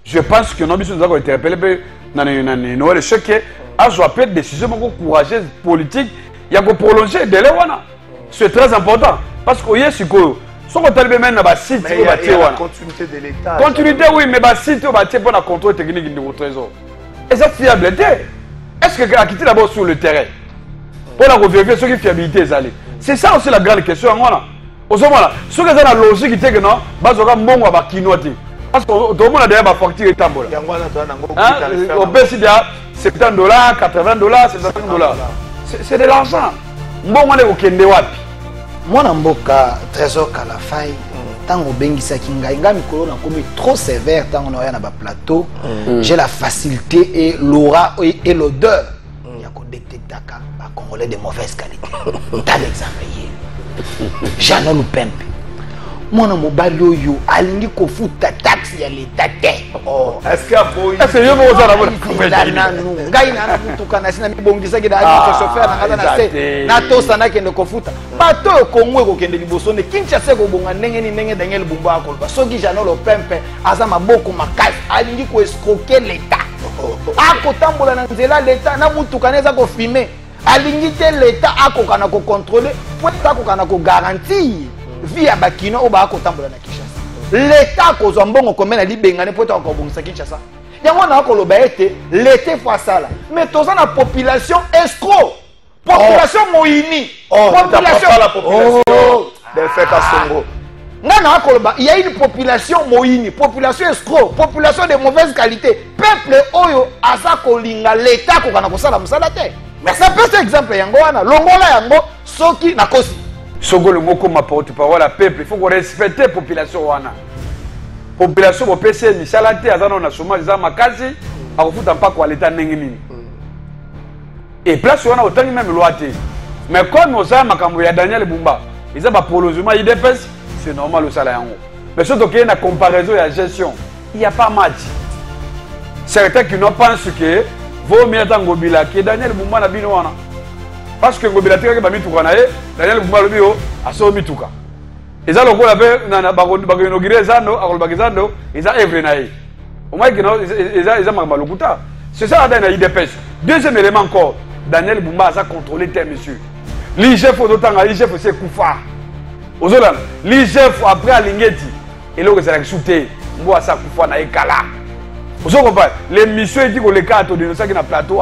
Je pense que nous avons été interpellés dans le chèque. À jouer des décisions courageuses politiques, il y a que prolonger le délai. C'est très important. Parce qu'il y a ce que si on a même un site, il y a la continuité de l'État. Continuité, oui, mais le site, on va avoir un contrôle technique de votre trésor. Et cette fiabilité, est-ce que a quitté d'abord sur le terrain pour la vérifier ce qui est fiabilité. C'est ça aussi la grande question. Au moment là, ce que c'est la logique qui est que non, parce qu'on a un bon kinoté. Parce que tout le monde a déjà ma facture et tambola. On peut essayer $70, $80, $75. C'est de l'argent. Bon, on est au Kende wapi. Moi, je suis trésor Kalafai. Tant que je suis trop sévère, tant qu'on est dans le plateau, j'ai la facilité et l'aura et l'odeur. Il y a des détecteurs congolais de mauvaise qualité. T'as l'exemple hier. Jean Lupempe. Moi, je suis alingi kofuta taxi ya l'État. Est-ce qu'il y a beau? Est-ce que je vais vous avoir via bakino o ba ko tambola na Kinshasa. L'état ko zombongo ko mena libengane poto ko bongisa Kinshasa. Yango na ko loba ete l'été fois ça là. Mais toza na population escroc. Population moyini. Population pas la population. Des faits à Songo. Nana ko loba il y a une population moyini, population escroc, population de mauvaise qualité. Peuple oyo asa ko linga l'état ko kana ko sala musala te. Mais ça peut être exemple yango wana. Longola yango soki na kosi. Sogo le mot comme ma porte-parole à peuple, il faut qu'on respecte la population. La population au PC, Michalate, Azano, Nasuma, Zama Kazi, à vous pas quoi l'état n'engini. Et place on a autant même loi. Mais comme nous avons Makamboya Daniel Bumba, ils ont pas prolongement, ils dépensent, c'est normal le salaire en haut. Mais surtout qu'il y a une comparaison et la gestion, il n'y a pas match. Certains qui n'ont pas pensé que vaut mieux attendre Gobila que Daniel Bumba n'a bien. Parce que Gobila tika ba mituka na ye Daniel Bumba lobio aso mituka eza loko la pe na ba inaugurer zando akol bagizando eza evre na ye au moins que eza makamba lokuta c'est ça dans la IDPS. Deuxième élément encore, Daniel Bumba a contrôlé tes messieurs l'IGF d'autant l'IGF c'est Koufa ozola l'IGF après Alingeti et là que ça a shooté mbo asa Koufa na ekala ozo pas les messieurs dit que les cartes de ça qui na plateau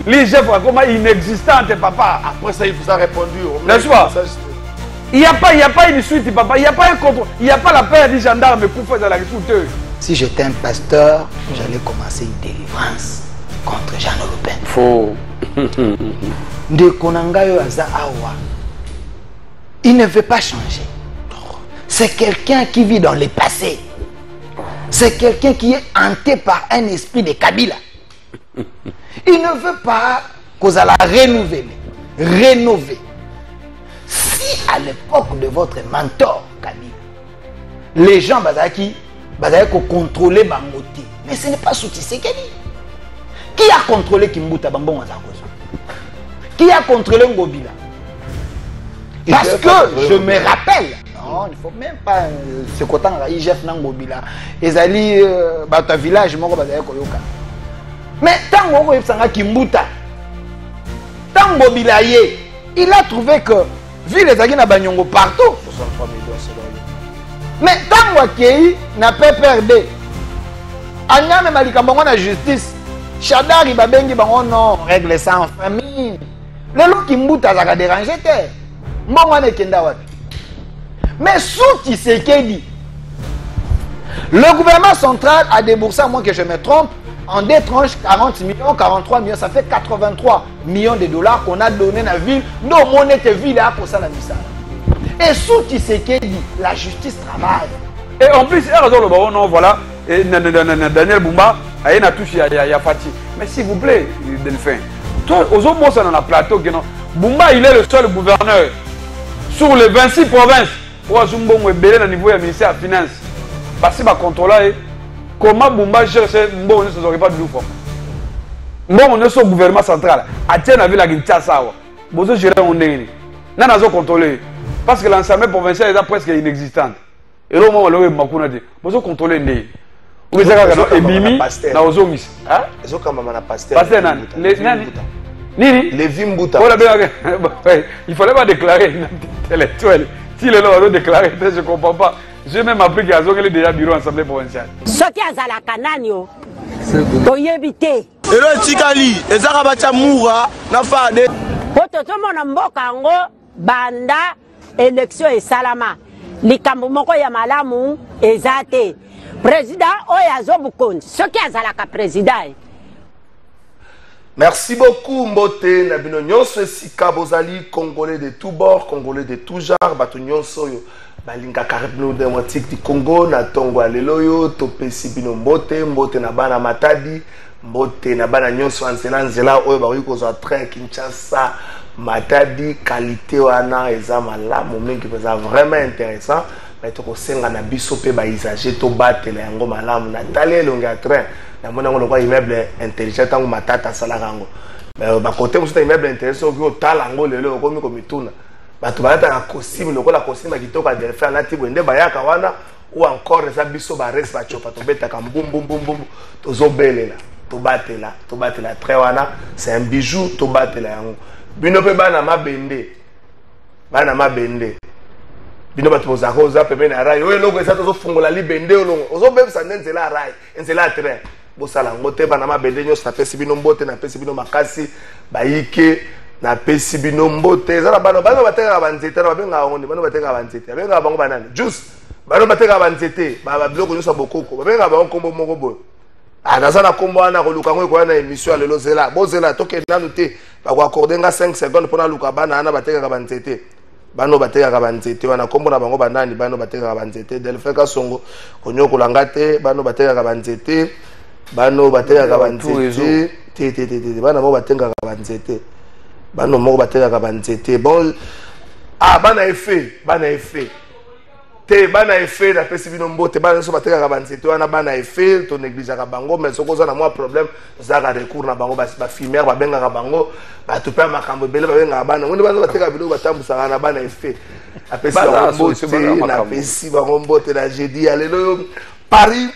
l'IGF comment inexistante papa. Après ça il vous a répondu. N'est-ce pas? Il n'y a pas une suite papa, il n'y a pas un contrôle, il n'y a pas la paix des gendarmes pour faire la shooter. Si j'étais un pasteur, j'allais commencer une délivrance contre Jean Lopin. Faux. De Konangayo Aza Awa. Il ne veut pas changer. C'est quelqu'un qui vit dans le passé. C'est quelqu'un qui est hanté par un esprit de Kabila. Il ne veut pas qu'on la rénover. Si à l'époque de votre mentor, Kabila, les gens bazaki contrôler Bangote, mais ce n'est pas Souti Sekedi. Qui a contrôlé Kimbuta Bambon Azakozo? Qui a contrôlé Ngobila? Parce que je me rappelle, non, il ne faut même pas ce côté IGF Ngobila. Ils allaient dans un village, mais tant que Kimbuta, tant Ngobila il a trouvé que vu les agents Banyongo partout, 63 millions selon lui. mais tant que n'a pas perdu, Anya même Alikambango na justice, Chadari Babengi Bango non, règle ça en famille. Le lot Kimbuta ça a dérangé terre. Mais Souti Sekedi, le gouvernement central a déboursé, à moins que je me trompe, en deux tranches 40 millions, 43 millions, ça fait 83 millions de dollars qu'on a donné à la ville. Nos monnaies de ville à pour ça la mise. Et Souti Sekedi, la justice travaille. Et en plus, non, voilà, Daniel Bumba a une touche à Fati. Mais s'il vous plaît, Delphin, toi, aux autres mots, ça dans le plateau, Bumba, il est le seul gouverneur sur les 26 provinces pour Azumbongo et Belé au niveau du ministère des Finances. Parce que contrôler comment Bumba gère ce Mbongo ne serait pas de l'oufo. Mbongo ne soit gouvernement central. A tient la ville à Kinshasa. Vous gérez un nez. N'a pas contrôlé. Parce que l'ensemble provincial est presque inexistant. Et là, on va le dire. Vous contrôlez un nez. Ou bien ça ebimi na ozongisa. Hein? Ezokamba na pasteur. Pasteur nani? Nini? Lévi Mbuta. Il fallait pas déclarer une intellectuelle. Si le lot déclaré, je ne comprends pas. J'ai même appris qu'il y a déjà bureau assemblée provinciale. Ce qui est à la canane, pour y éviter. Et là, Tikali, et ça va être moura, n'a pas de. Pour tout le monde, Mbokango, Banda, élection et Salama. Les Kambumoko Yamalamu, et Zate. Président, Oyazobukun. Ce qui est à la président. Merci beaucoup Mbote Nabino Nyonso Sika Bozali, Congolais de tous bords, Congolais de tous genres, Bato Nyonso yo balinga karibino démocratique du Congo na tongo aleloyo topesi bino Mbote Mbote na bana Matadi Mbote na bana Nyonso anzela oyo bakoki kozwa train Kinshasa Matadi qualité wana eza malamu mingi eza vraiment intéressant mais to kosenga na biso pe ba usager to batela yango malamu na tali elonge ya train na mona ngolo kwa immeuble intelligent tango matata sala rango ba côté musuta immeuble intelligent ko tala ngo lelo ko mi ko mituna bato ba ta costume lokola costume kitoka delfa na tibo ende bayaka wana ou encore ça biso ba res ba chopa to beta kam bum bum bum bum to zo belela to batela très wana c'est un bijou to batela yango bino pe bana mabende bino bato bozako za pe na rai oyo loko esa to fungola libende olongo ozo bebisa nzela rai nzela train bosala ngote bana mabende nyo sa pesi bino mbote na pesi bino makasi bayike na pesi bino mbote za bana bateka banzete na benga ngoni bana bateka banzete benga bango banani juice bana bateka banzete ba biloko nyo sa bokoko benga bango kombo moko boyo anaza na kombo ana koluka ngo ko na émission lelo zela bozela toke nanu te ba ko accorder nga 5 secondes pona luka bana ana bateka banzete bano bateka banzete wana kombo na bango banani bano bateka banzete delfeka songo konyoko langate bano bateka banzete bano bateka banzete te bana mo bateka banzete bano mo bateka banzete bon bana effet te bana effet na pesi bino mbote bana so bateka banzete wana bana effet to négliger ka bango mais soko za na moi problème za ka recours na bango ba fumière ba benga ka bango ba to pa makambo bele ba benga bana ngoni bana bateka bilo batambusa na bana effet apesi ba mbote na pesi ba mbote na jeudi alléluia Paris.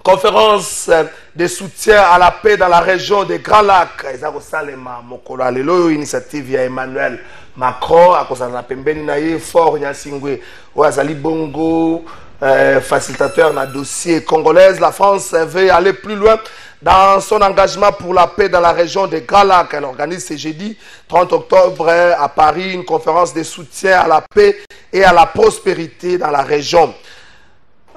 Conférence de soutien à la paix dans la région des Grands Lacs. Ezako Salema mokolo alelo initiative ya Emmanuel Macron akozala na pembeni na ye fort Nyasingwe Oazali Bongo facilitateur na dossier congolaise. La France veut aller plus loin dans son engagement pour la paix dans la région des Grands Lacs. Elle organise ce jeudi 30 octobre à Paris une conférence de soutien à la paix et à la prospérité dans la région.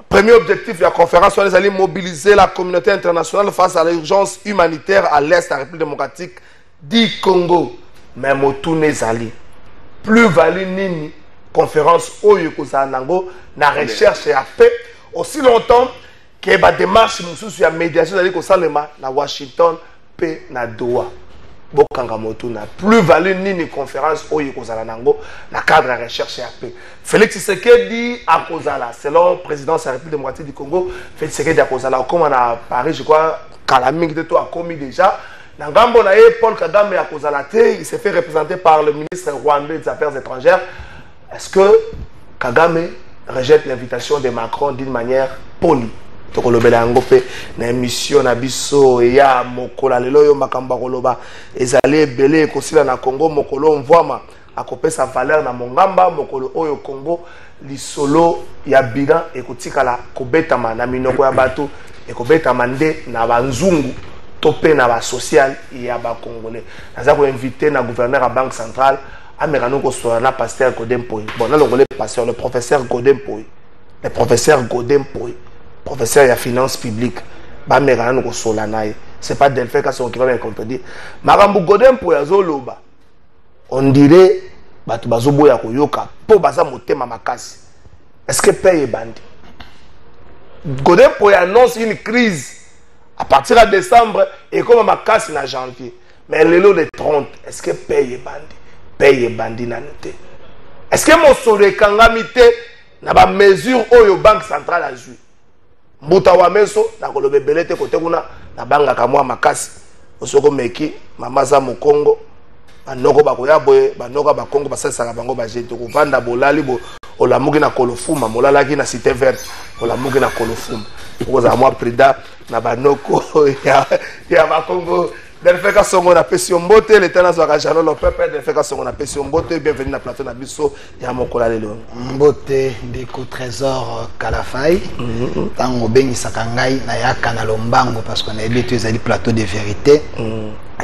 Premier objectif de la conférence, on allait mobiliser la communauté internationale face à l'urgence humanitaire à l'est de la République démocratique du Congo. Mais Motune Zali, plus value nini conférence Oyoko Zanango, na recherche et la paix, aussi longtemps que la démarche de la médiation na Washington, paix na Doha. Bokanga Motuna, plus value nini conférence Oyoko Zanango, na cadre de recherche et la paix. Félix Tshisekedi à Kozala, selon le président de la République démocratique du Congo, Félix Tshisekedi à Kozala, comme on a Paris, je crois, Kalaming de a commis déjà. Dans Gambo, Paul Kagame à Kozala, il s'est fait représenter par le ministre rwandais des Affaires étrangères. Est-ce que Kagame rejette l'invitation de Macron d'une manière polie? Tokolobela ngope na émission na biso ya mokola lelo yo makamba koloba ezali belé kosila na Congo mokolo mvwama akopesa valeur na mongamba mokolo oyo Congo lisolo ya bilan ekotikala kobetama na minoko ya bato ekobetama nde na banzungu topé na ba social ya ba congolais naza ko inviter na gouverneur à banque centrale amerano ko so na pasteur Godem Poy bon na longolé pasteur le professeur Godem Poy le professeur Godem Poy professeur de finance publique, c'est pas Delphin qui va me contredire. Marambu Godem pour Yazoloba, on dirait Batubazobo Yakoyoka, pour Baza Motema Makasi. Est-ce que paye bandi? Godem pour annonce une crise à partir de décembre et comme Makasi en janvier. Mais le lot de 30, est-ce que paye bandi? Paye bandi na noté. Est-ce que mon sore kangamite n'a pas mesure où banque centrale a joué? Mbuta wa meso na kolobe belete kote kuna na banga kamwa makasi osoko meki mama za mokongo banoko bakoya boye banoko bakongo basasa bango bajete ko vanda bolali bo olamuki na kolofuma molalaki na cité verte olamuki na kolofuma Vous avez moi Prida, Nabanoko, il y a ma Congo. Delphin Kassongo na Pession Mbote, l'état na Zouaka Jano, le peuple, Delphin Kassongo na Pession Mbote, bienvenue na plateau na Bisso, il y a mon collègue Léon. Mbote, Ndeko Trésor Kalafai, Tango Bengi Sakangai, Nayaka na Lombango, parce qu'on a dit que tu plateau de vérité.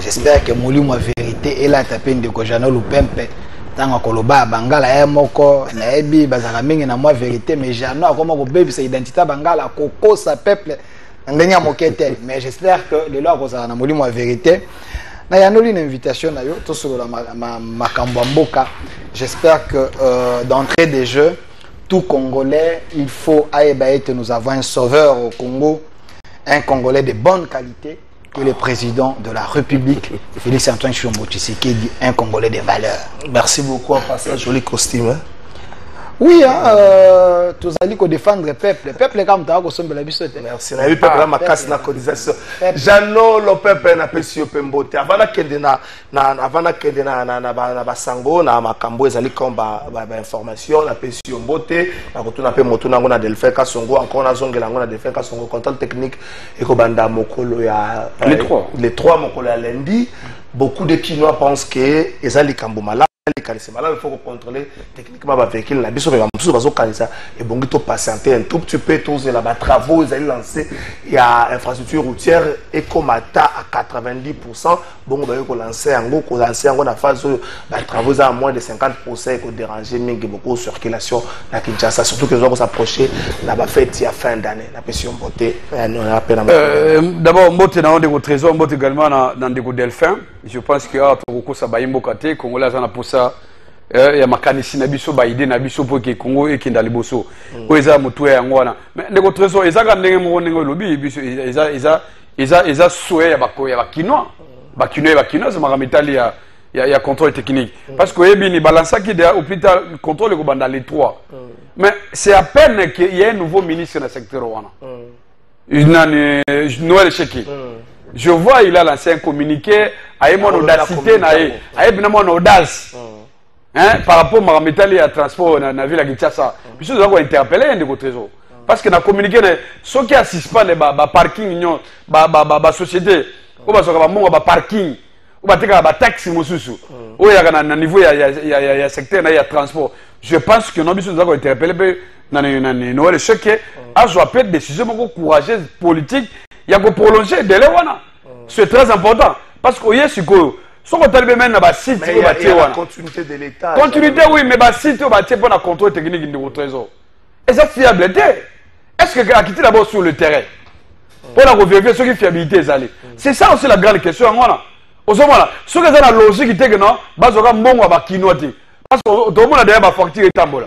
J'espère que Mouli ma vérité est là, tapé Ndeko Jano Lupempe. Tango Koloba, Bangala, Moko, Naebi, Bazara Mingi na moi vérité, mais Jano, comment vous bébé, sa identité Bangala, Coco, sa peuple. Mais j'espère que les lois vont la vérité. Il y a une invitation à Kambamboka. J'espère que d'entrée des jeux, tout Congolais, il faut que nous avons un sauveur au Congo, un Congolais de bonne qualité, que le président de la République, Félix Antoine Tshilombo Tshisekedi, un Congolais de valeur. Merci beaucoup pour ce joli costume. Hein? Oui, tous allez défendre le peuple. Le peuple est comme ça, la bisote. Merci. On a vu peuple là, ma casse na cotisation. Jano, le peuple n'a pas su pembote. Avant que na basango na makambo ezali comme information na pas su mbote. Na kotuna pe moto na ngona Delphin Kassongo encore na zongela ngona Delphin Kassongo contrôle technique et ko banda mokolo ya les trois mokolo ya lundi. Beaucoup de Kinois pensent que ezali kambo malade. Il faut contrôler techniquement le véhicule. Et bon, il faut patienter un tout petit peu. Tous les travaux, ils ont lancé. Il y a infrastructure routière et comme à 90%. Bon, il faut lancer en gros, la phase où les travaux à moins de 50%. Il faut déranger beaucoup de circulation à Kinshasa. Surtout que nous allons s'approcher la fête à fin d'année. La pression beauté. D'abord, Mbote dans des trésors, Mbote également dans des Delphin. Je pense que ça va être Congolais dans pour ça. Il y a makanisi na biso ba idée na biso pour que Congo et kinda liboso. Ko eza mutu ya ngwana. Mais ndeko trésor ezaka ndenge mo ndenge lobi biso eza souhait ya bako ya bakinois. Bakinois c'est maramitali ya contrôle technique. Parce que yebi ni balança qui de hôpital contrôle ko banda les trois. Mais c'est à peine qu'il y a un nouveau ministre dans le secteur wana. Noël Cheki. Je vois, il a lancé un communiqué, à mon audacité, à mon audace. Par rapport à Maраmitali à transport dans la ville de Kinshasa. Puis nous avons interpellé un de vos trésors. Parce que dans le communiqué, ceux qui n'assistent pas à parking, à société, ou à parking, ou à taxi, ou à niveau de secteur de transport. Je pense que nous avons interpellé dans Noël Cheke, à jouer des décisions courageuses politiques. Il y a que prolonger de l'Ewana. C'est très important. Parce que si on a un site, il y a la continuité de l'État. Continuité, oui, mais le site, on va pour le contrôle technique de votre trésor. Et cette fiabilité, est-ce que a quitté d'abord sur le terrain pour la vérifier ce qui est fiabilité c'est ça aussi la grande question. Ce qui est la logique, c'est que non, parce que tout le monde a déjà ma facture et tambola.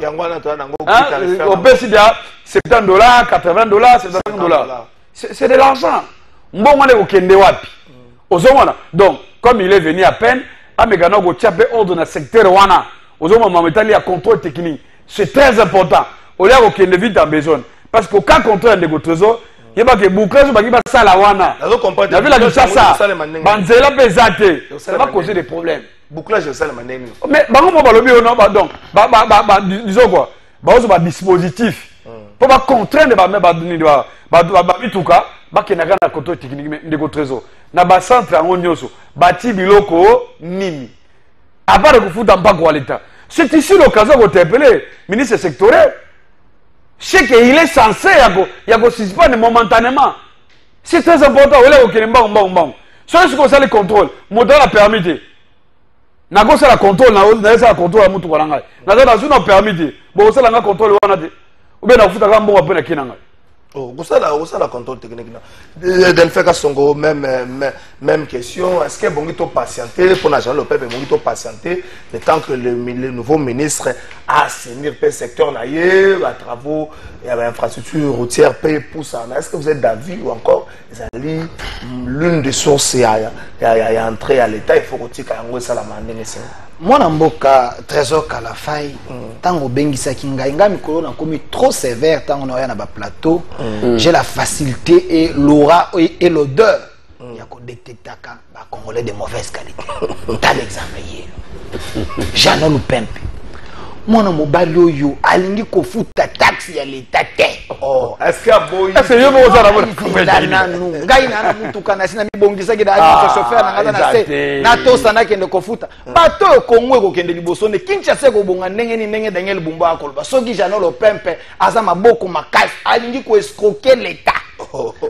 On peut se dire $70, $80, $75. C'est de l'argent. Donc, comme il est venu à peine, Amegano go tchapé ordre dans le secteur wana. Ozoma mametali à contrôle technique. C'est très important. Au lieu qu'on ne vite en besoin. Parce que quand contrôle de trésor, il y a pas que bouclage qui va ça la wana. La ville a ça. Banzela pesate. Ça va causer des problèmes. Bouclage c'est ça le mané. Mais bango mo balobi non donc disons quoi. Ba ozo ba dispositif. Pour pas contraindre ba mituka ba kenaka na contrôle technique de trésor. Na ba centre en nyonso bati biloko nini. À part de foutre en pas quoi l'état. C'est ici l'occasion de t'appeler ministre sectoriel. C'est qu'il est censé y a suspendre momentanément. C'est très important. On est au Kénemba, ce qu'on ça le contrôle, modèle a permis. Na go ça la contrôle, na ça la contrôle à mutu walanga. Na ça na permis. Bon ça la contrôle wana de. Ou bien na futa ka mbongo pe na kinanga. Oh, ça la contrôle technique là. Delphin Kassongo même question. Est-ce que bonito patienter pour l'agent le peuple bonito patienter le temps que le nouveau ministre a assainir le secteur naïe, à travaux et à l'infrastructure routière paye pour ça. Est-ce que vous êtes d'avis ou encore l'une des sources y a entré à l'État il faut que tu ça la mandine ça. Moi mboka trésor Kalafai tango bengisa kinga mikolo na komi trop sévère tango na na ba plateau j'ai la facilité et l'aura et l'odeur ya ko détecter ba congolais de mauvaise qualité. T'as l'exemple hier Jano Lupempe mwana mobali oyo alingi kofuta taxe ya l'état te. Oh, est-ce qu'il y a boy? Est-ce que yo mo za na bona nanu ngai na mutuka na sina mibongisa ke da chauffeur na ngada na se na tosa na kende kofuta bato Kongo ko kende liboso ne Kinshasa ko bonga ndenge ni ndenge Daniel Bumba akoloba soki Janolo Pempe aza maboko makasi alingi ko escroquer l'état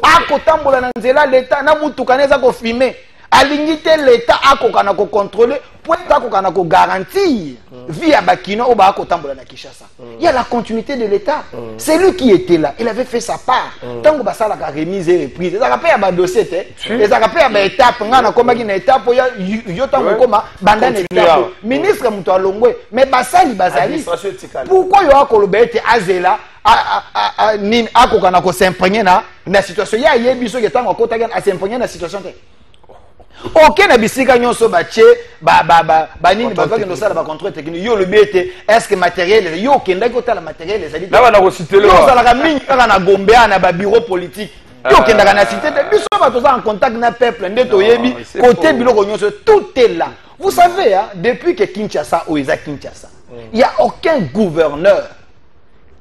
akotambola na nzela l'état na mutuka neza ko filmer alingi te l'état akokana ko contrôler point akokana ko garantir via bakino o ba akotambola na Kinshasa. Il y a la continuité de l'état. C'est lui qui était là, il avait fait sa part. Tango basala ka remise et reprise. Ça rappelle ba dossier te. Et ça rappelle ba étape ngana koma ki na étape yo tango koma banda na étape. Ministre muto alongwe mais basali bazali. Pourquoi yo akoloba ete azela nin akokana ko s'imprégner na situation ya yebiso ke tango akota a s'imprégner na situation te. Ok na bisika nyonso bache nini bazaki no sala ba contrôle technique yo le bete est-ce que matériel yo kenda ko tala matériel ezali na bana ko citer le yo sala ka mingi kaka na Gombe na ba bureau politique yo kenda kana citer de biso ba toza en contact na peuple ndeto yebi côté biloko nyonso tout est là. Vous savez hein, depuis que Kinshasa ou Kinshasa il y a aucun gouverneur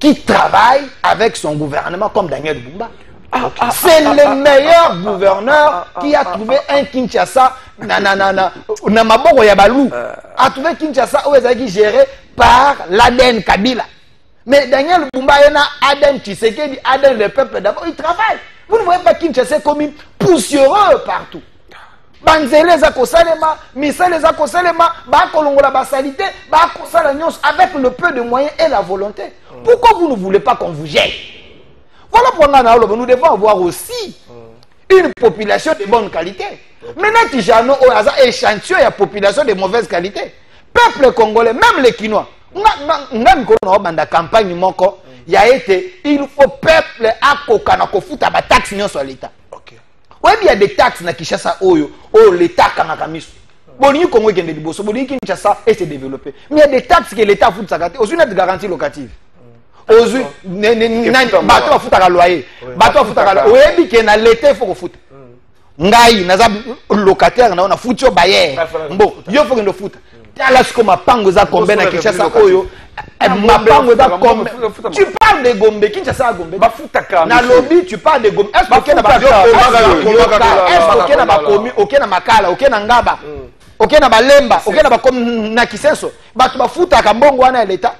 qui travaille avec son gouvernement comme Daniel Bumba. C'est le meilleur gouverneur qui a trouvé un Kinshasa na maboko ya balou a trouvé Kinshasa où est géré par l'Aden Kabila. Mais Daniel Bumba yana Aden Tshisekedi, Aden le peuple d'abord, il travaille. Vous ne voyez pas Kinshasa comme une poussiéreux partout. Banzele za kosalema, misale za kosalema, ba kolongola ba salité, ba kosala nyos avec le peu de moyens et la volonté. Pourquoi vous ne voulez pas qu'on vous jette? Voilà pourquoi nous devons avoir aussi une population de bonne qualité. Maintenant, Tijano a échantillon de population de mauvaise qualité. Peuple congolais, même les Kinois, la campagne il y a été, il faut peuple à Kokanako fouta ba taxe sur l'État. Oui, il y a des taxes na Kinshasa Oyo, l'État Kanakamisu. Bon, il y a Congo qui est débossé, bon, il y a Kinshasa et s'est développé. Mais il y a des taxes que l'État fout sa garantie, aussi une garantie locative. Ozu bato afutaka loyer bato afutaka oyebi ke na l'été faut futa ngai naza locataire na futi bayer mbo yo faut que futa tala siko mapango za Gombe na Kinshasa oyo mapango za Gombe tu parles de Gombe Kinshasa Gombe bafutaka na lobby tu parles de Gombe est-ce que na ba est-ce que na ba komi OK na makala OK na ngaba OK na balemba OK na ba comme na Kisenso bato bafutaka mbongo wana l'état.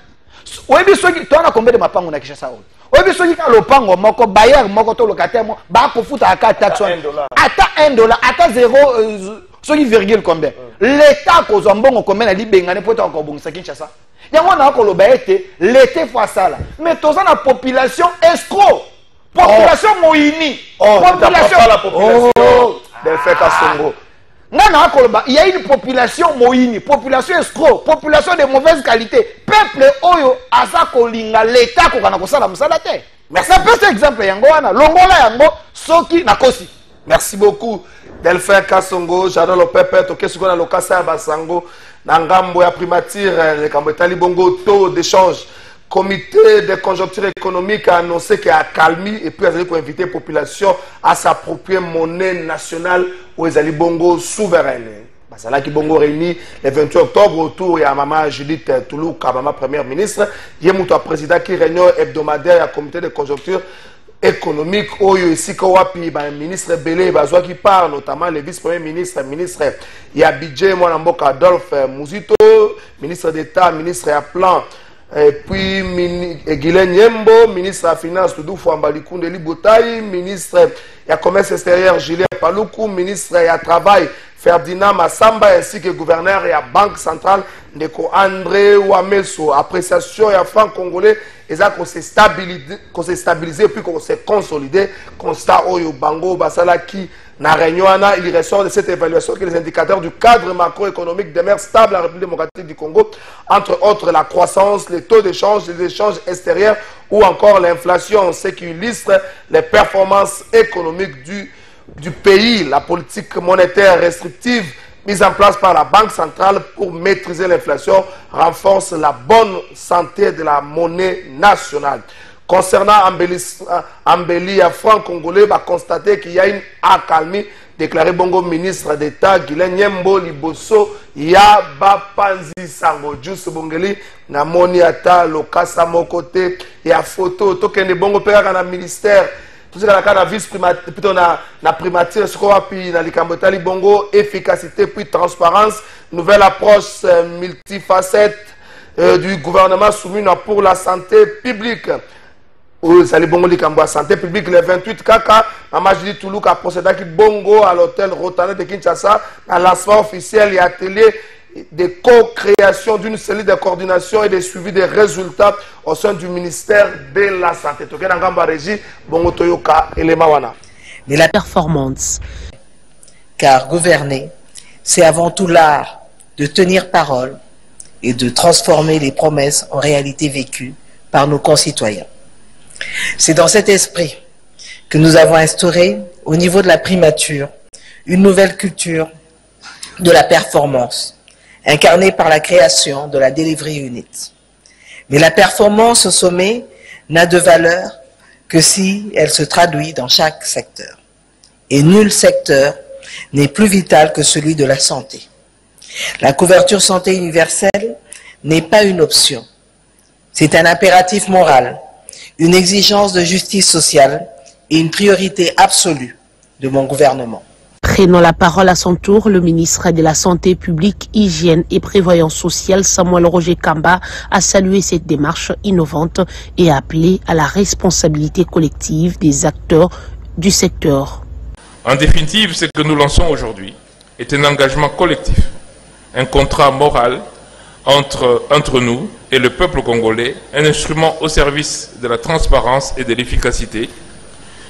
Oyebi soki tona combien de mapango na Kinshasa oyo. Oyebi soki ka lopango moko bayer moko to locataire mo ba ko futa aka taxe ata $1 ata 0 soki virgule combien. L'état ko zombongo combien na libengane poto ko bongisa Kinshasa. Yango na ko loba ete l'été fois ça là. Mais toza na population escroc. Population moyini. Population la population del Feka Songo. Il y a une population moyini, population escroc, population de mauvaise qualité. Peuple oyo azako linga l'état ko kana kosala musala te. Merci. Ça peut être exemple yango wana longola yango soki nakosi. Merci beaucoup Delphin Kasongo, Janolo Pepe to kesuko na lokasa basango na ngambo ya primature le kambo etali bongo taux d'échange. Comité de conjoncture économique a annoncé qu'il a calmé et puis il a invité la population à s'approprier monnaie nationale aux Ali Bongo souveraine. C'est là qui Bongo réuni le 28 octobre autour de Maman Judith Toulouka, Maman Première ministre. Il y a un président qui réunion hebdomadaire à comité de conjoncture économique. Oyo ici Kawapi, ministre Belé, qui parle notamment le vice-premier ministre, ministre Yabidje Mwanamboka Adolphe Mouzito, ministre d'État, ministre à plan. Et puis, Guilain Nyembo, ministre de la Finance, Toudou Fouambalikunde Liboutaï, ministre de Commerce extérieur, Julien Paloukou, ministre de Travail, Ferdinand Massamba, ainsi que gouverneur de la Banque centrale, Ndeko André Ouameso. Appréciation et franc congolais, et ça qu'on s'est stabilisé, puis qu'on s'est consolidé. Constat Oyo Bango, Basala qui n'a réunion, il ressort de cette évaluation que les indicateurs du cadre macroéconomique demeurent stables en République démocratique du Congo, entre autres la croissance, les taux d'échange, les échanges extérieurs ou encore l'inflation, ce qui illustre les performances économiques du pays. La politique monétaire restrictive mise en place par la Banque centrale pour maîtriser l'inflation renforce la bonne santé de la monnaie nationale. Concernant Ambeli à franc congolais, va constater qu'il y a une accalmie, déclaré Bongo ministre d'État Guilain Nyembo Liboso ya Bapanzi Sango Jus Bongeli na moni ata lokasa mokote ya photo tokende Bongo pera na ministère tout ça na vice primature plutôt na primature ce qu'on puis na likambotali Bongo efficacité puis transparence nouvelle approche multifacette du gouvernement soumis pour la santé publique. Sali Bongo likambo santé publique le 28 kaka Mama Julie Toulouk a procédé qui Bongo à l'hôtel Rotanet de Kinshasa à lancement officiel et atelier de co-création d'une cellule de coordination et de suivi des résultats au sein du ministère de la santé. Toke ngamba régie Bongo Toyoka élément wana. Mais la performance, car gouverner, c'est avant tout l'art de tenir parole et de transformer les promesses en réalité vécues par nos concitoyens. C'est dans cet esprit que nous avons instauré, au niveau de la primature, une nouvelle culture de la performance, incarnée par la création de la Delivery Unit. Mais la performance au sommet n'a de valeur que si elle se traduit dans chaque secteur. Et nul secteur n'est plus vital que celui de la santé. La couverture santé universelle n'est pas une option. C'est un impératif moral, une exigence de justice sociale et une priorité absolue de mon gouvernement. Prenant la parole à son tour, le ministre de la Santé publique, Hygiène et Prévoyance sociale, Samuel Roger Kamba, a salué cette démarche innovante et a appelé à la responsabilité collective des acteurs du secteur. En définitive, ce que nous lançons aujourd'hui est un engagement collectif, un contrat moral entre nous et le peuple congolais, un instrument au service de la transparence et de l'efficacité,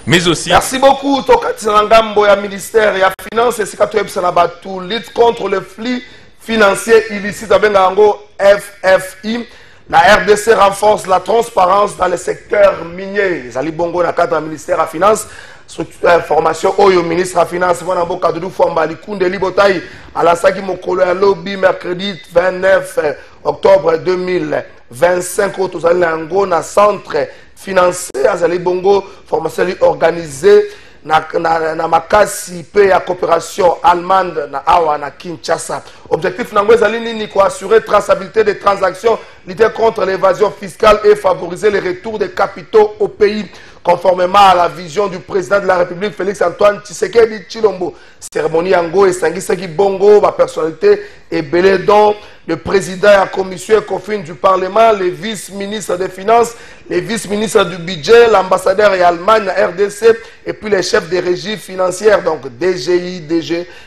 mais aussi... Merci beaucoup, Tokatinangambo ya ministère et ya finance et Sikatoyebsanabatu, lutte contre le flux financier illicite avec Nango FFI. La RDC renforce la transparence dans le secteur minier. Zali Bongo na cadre ministère de la finance. Structure information au ministre de la Finance, Wana Mboka Doudou Fouambali Kounde Libotaï, à la Saki Mokolo à lobby mercredi 29 octobre 2025 au Tozalango na centre financier à Zali Bongo, formation organisée na makasi pe ya coopération allemande na awa na Kinshasa. Objectif nango ezali nini ko assurer traçabilité des transactions, lutter contre l'évasion fiscale et favoriser le retour des capitaux au pays. Conformément à la vision du président de la République, Félix Antoine Tshisekedi Tshilombo. Cérémonie Ango et Sangiseki Bongo, ma personnalité est belé dont le président et la commission confine du Parlement, les vice-ministres des Finances, les vice-ministres du Budget, l'ambassadeur et Allemagne, la RDC, et puis les chefs des régies financières, donc DGI,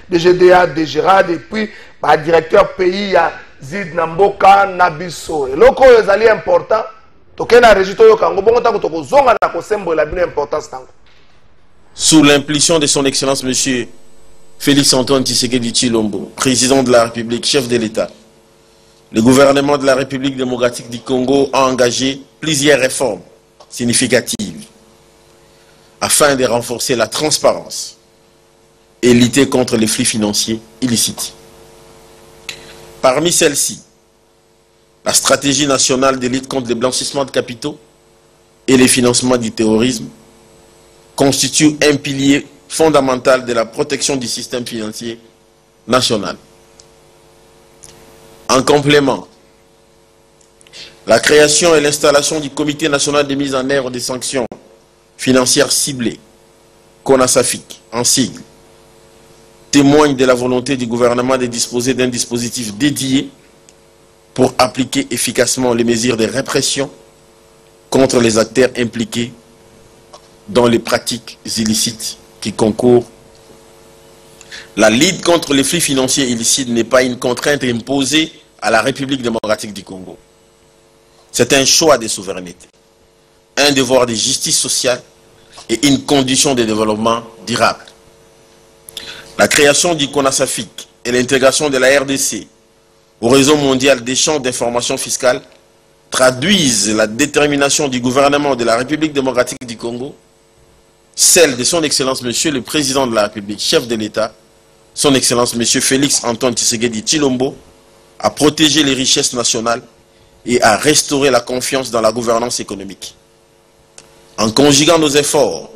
DGDA, DGRAD, et puis le directeur pays, Zid Namboka Nabiso. Et loko est important. Sous l'impulsion de son Excellence M. Félix Antoine Tshisekedi Tshilombo, président de la République, chef de l'État, le gouvernement de la République démocratique du Congo a engagé plusieurs réformes significatives afin de renforcer la transparence et lutter contre les flux financiers illicites. Parmi celles-ci, la stratégie nationale de lutte contre le blanchissement de capitaux et le financement du terrorisme constitue un pilier fondamental de la protection du système financier national. En complément, la création et l'installation du Comité national de mise en œuvre des sanctions financières ciblées, CONASAFIC, en sigle, témoigne de la volonté du gouvernement de disposer d'un dispositif dédié pour appliquer efficacement les mesures de répression contre les acteurs impliqués dans les pratiques illicites qui concourent. La lutte contre les flux financiers illicites n'est pas une contrainte imposée à la République démocratique du Congo. C'est un choix de souveraineté, un devoir de justice sociale et une condition de développement durable. La création du CONASAFIC et l'intégration de la RDC au réseau mondial d'échange d'informations fiscales traduisent la détermination du gouvernement de la République démocratique du Congo, celle de son Excellence Monsieur le Président de la République, chef de l'État, son Excellence Monsieur Félix Antoine Tshisekedi Tshilombo, à protéger les richesses nationales et à restaurer la confiance dans la gouvernance économique. En conjuguant nos efforts,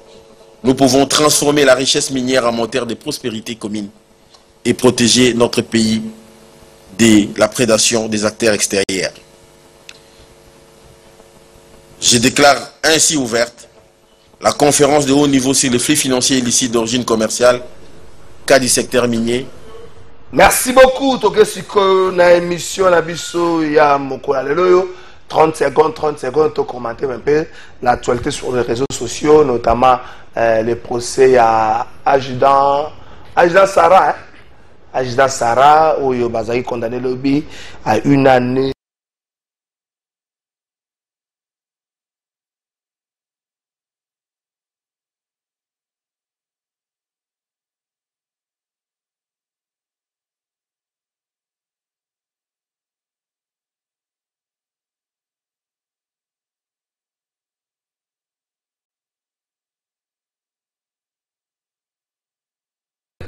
nous pouvons transformer la richesse minière en moteur de prospérité commune et protéger notre pays de la prédation des acteurs extérieurs. Je déclare ainsi ouverte la conférence de haut niveau sur les flux financiers illicites d'origine commerciale, cas du secteur minier. Merci beaucoup. Tokesiko na émission na biso ya mokola lelo 30 secondes to commenter un peu l'actualité sur les réseaux sociaux, notamment les procès à Adjudant Sarah. Adjudant Sarah où yo bazaki condamné lobby à 1 année.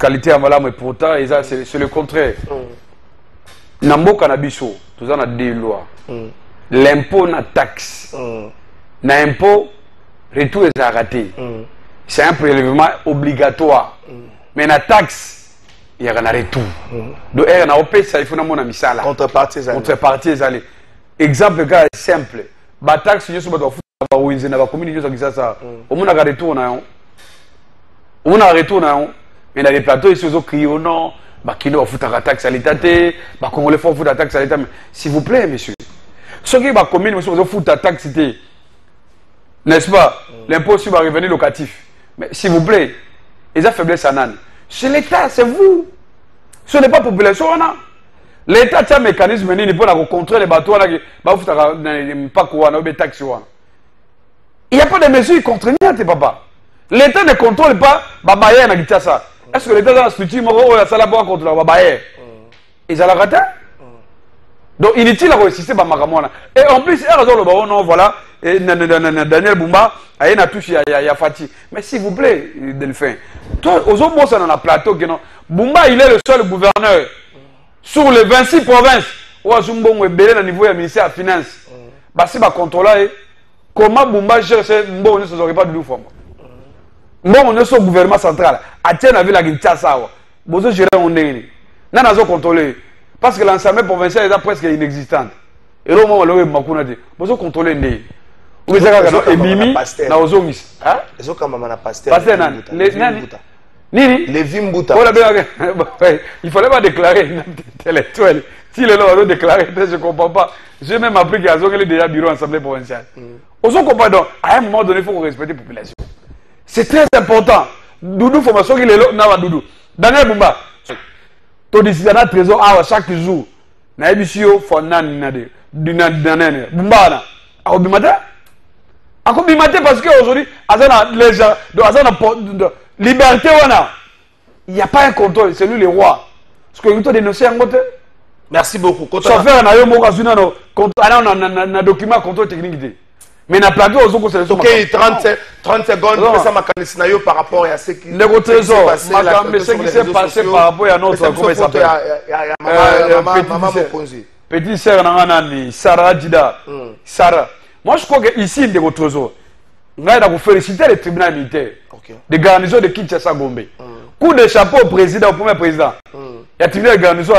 Qualité à malam et pourtant c'est le contraire. Nambo canabiso, tout ça a deux lois. L'impôt na taxe. Na impôt retour est raté. C'est un prélèvement obligatoire. Mais na taxe il y a un retour. Donc il y a un ça il faut na misala. Contrepartie allez. Exemple cas simple. Ba taxe yo so ba fu ba winze na ba commune yo ça ça. Au moins na retour na yo. Au moins na retour na yo. Mais dans les plateaux, ils se sont criés au nom, qui nous foutent la taxe à l'État, qu'on les fout la taxe à l'État. S'il vous plaît, monsieur. Ceux qui commune, monsieur, ils foutent la taxe, n'est-ce pas? L'impôt sur le revenu locatif. Mais s'il vous plaît, ils ont faiblesse à nan. C'est l'État, c'est vous. Ce n'est pas la population. L'État a un mécanisme pour contrôler les bateaux, il n'y a pas de mesures contraignantes, papa. L'État ne contrôle pas Babaye na Kinshasa. Est-ce que l'État a une structure contre la Babaye? Ils ont la raté. Donc inutile à résister Bamakamona. Et en plus, non, voilà, Daniel Bumba a une touche, il y a Fati. Mais s'il vous plaît, Delphin, toi, aux autres mots, ça dans le plateau, Bumba, il est le seul gouverneur sur les 26 provinces où Azumbon est belé au niveau du ministère des Finances. Si va contrôler comment Bumba gère ce bon, ne serait pas de l'oufre. Bon, on est au gouvernement central. À tiens la ville à Kinshasa. Vous avez géré un nez. Nous avons contrôlé. Parce que l'ensemble provincial est presque inexistante. Et là, on a dit, vous avez contrôlé un nez. Vous avez dit, Ebimi, na ozomis. Hein? Ils ont quand même un pasteur. Pasteur, Lévi Mbouta. Il fallait pas déclarer intellectuel. Si les gens ont déclaré, je ne comprends pas. J'ai même appris qu'il y a déjà bureau assemblée provinciale. Vous comprenez donc, à un moment donné, il faut respecter la population. C'est très important. Doudou, formation qui est là, Doudou. Daniel Bumba, ton décision à trésor chaque jour. Na ebisio fonan nade. Dinane. Bumba na. Akobimata? Akobimata parce que aujourd'hui, azana les gens, azana liberté wana. Il n'y a pas un contrôle, c'est lui le roi. Parce que vous dénoncé en côté. Merci beaucoup. Chauffeur na yo moka zuna no na document contrôle technique. Mais na plateau aux autres c'est OK, 30 secondes ça m'a canissé par rapport à ce qui s'est passé par rapport à notre comment il s'appelle maman Mokonzi. Petit sœur nani Sarah Dida. Sarah. Moi je crois que ici de votre réseau. On a vous féliciter le tribunal militaire de garnison de Kinshasa Gombe. Coup de chapeau au président, au premier président. Il y a tribunal de garnison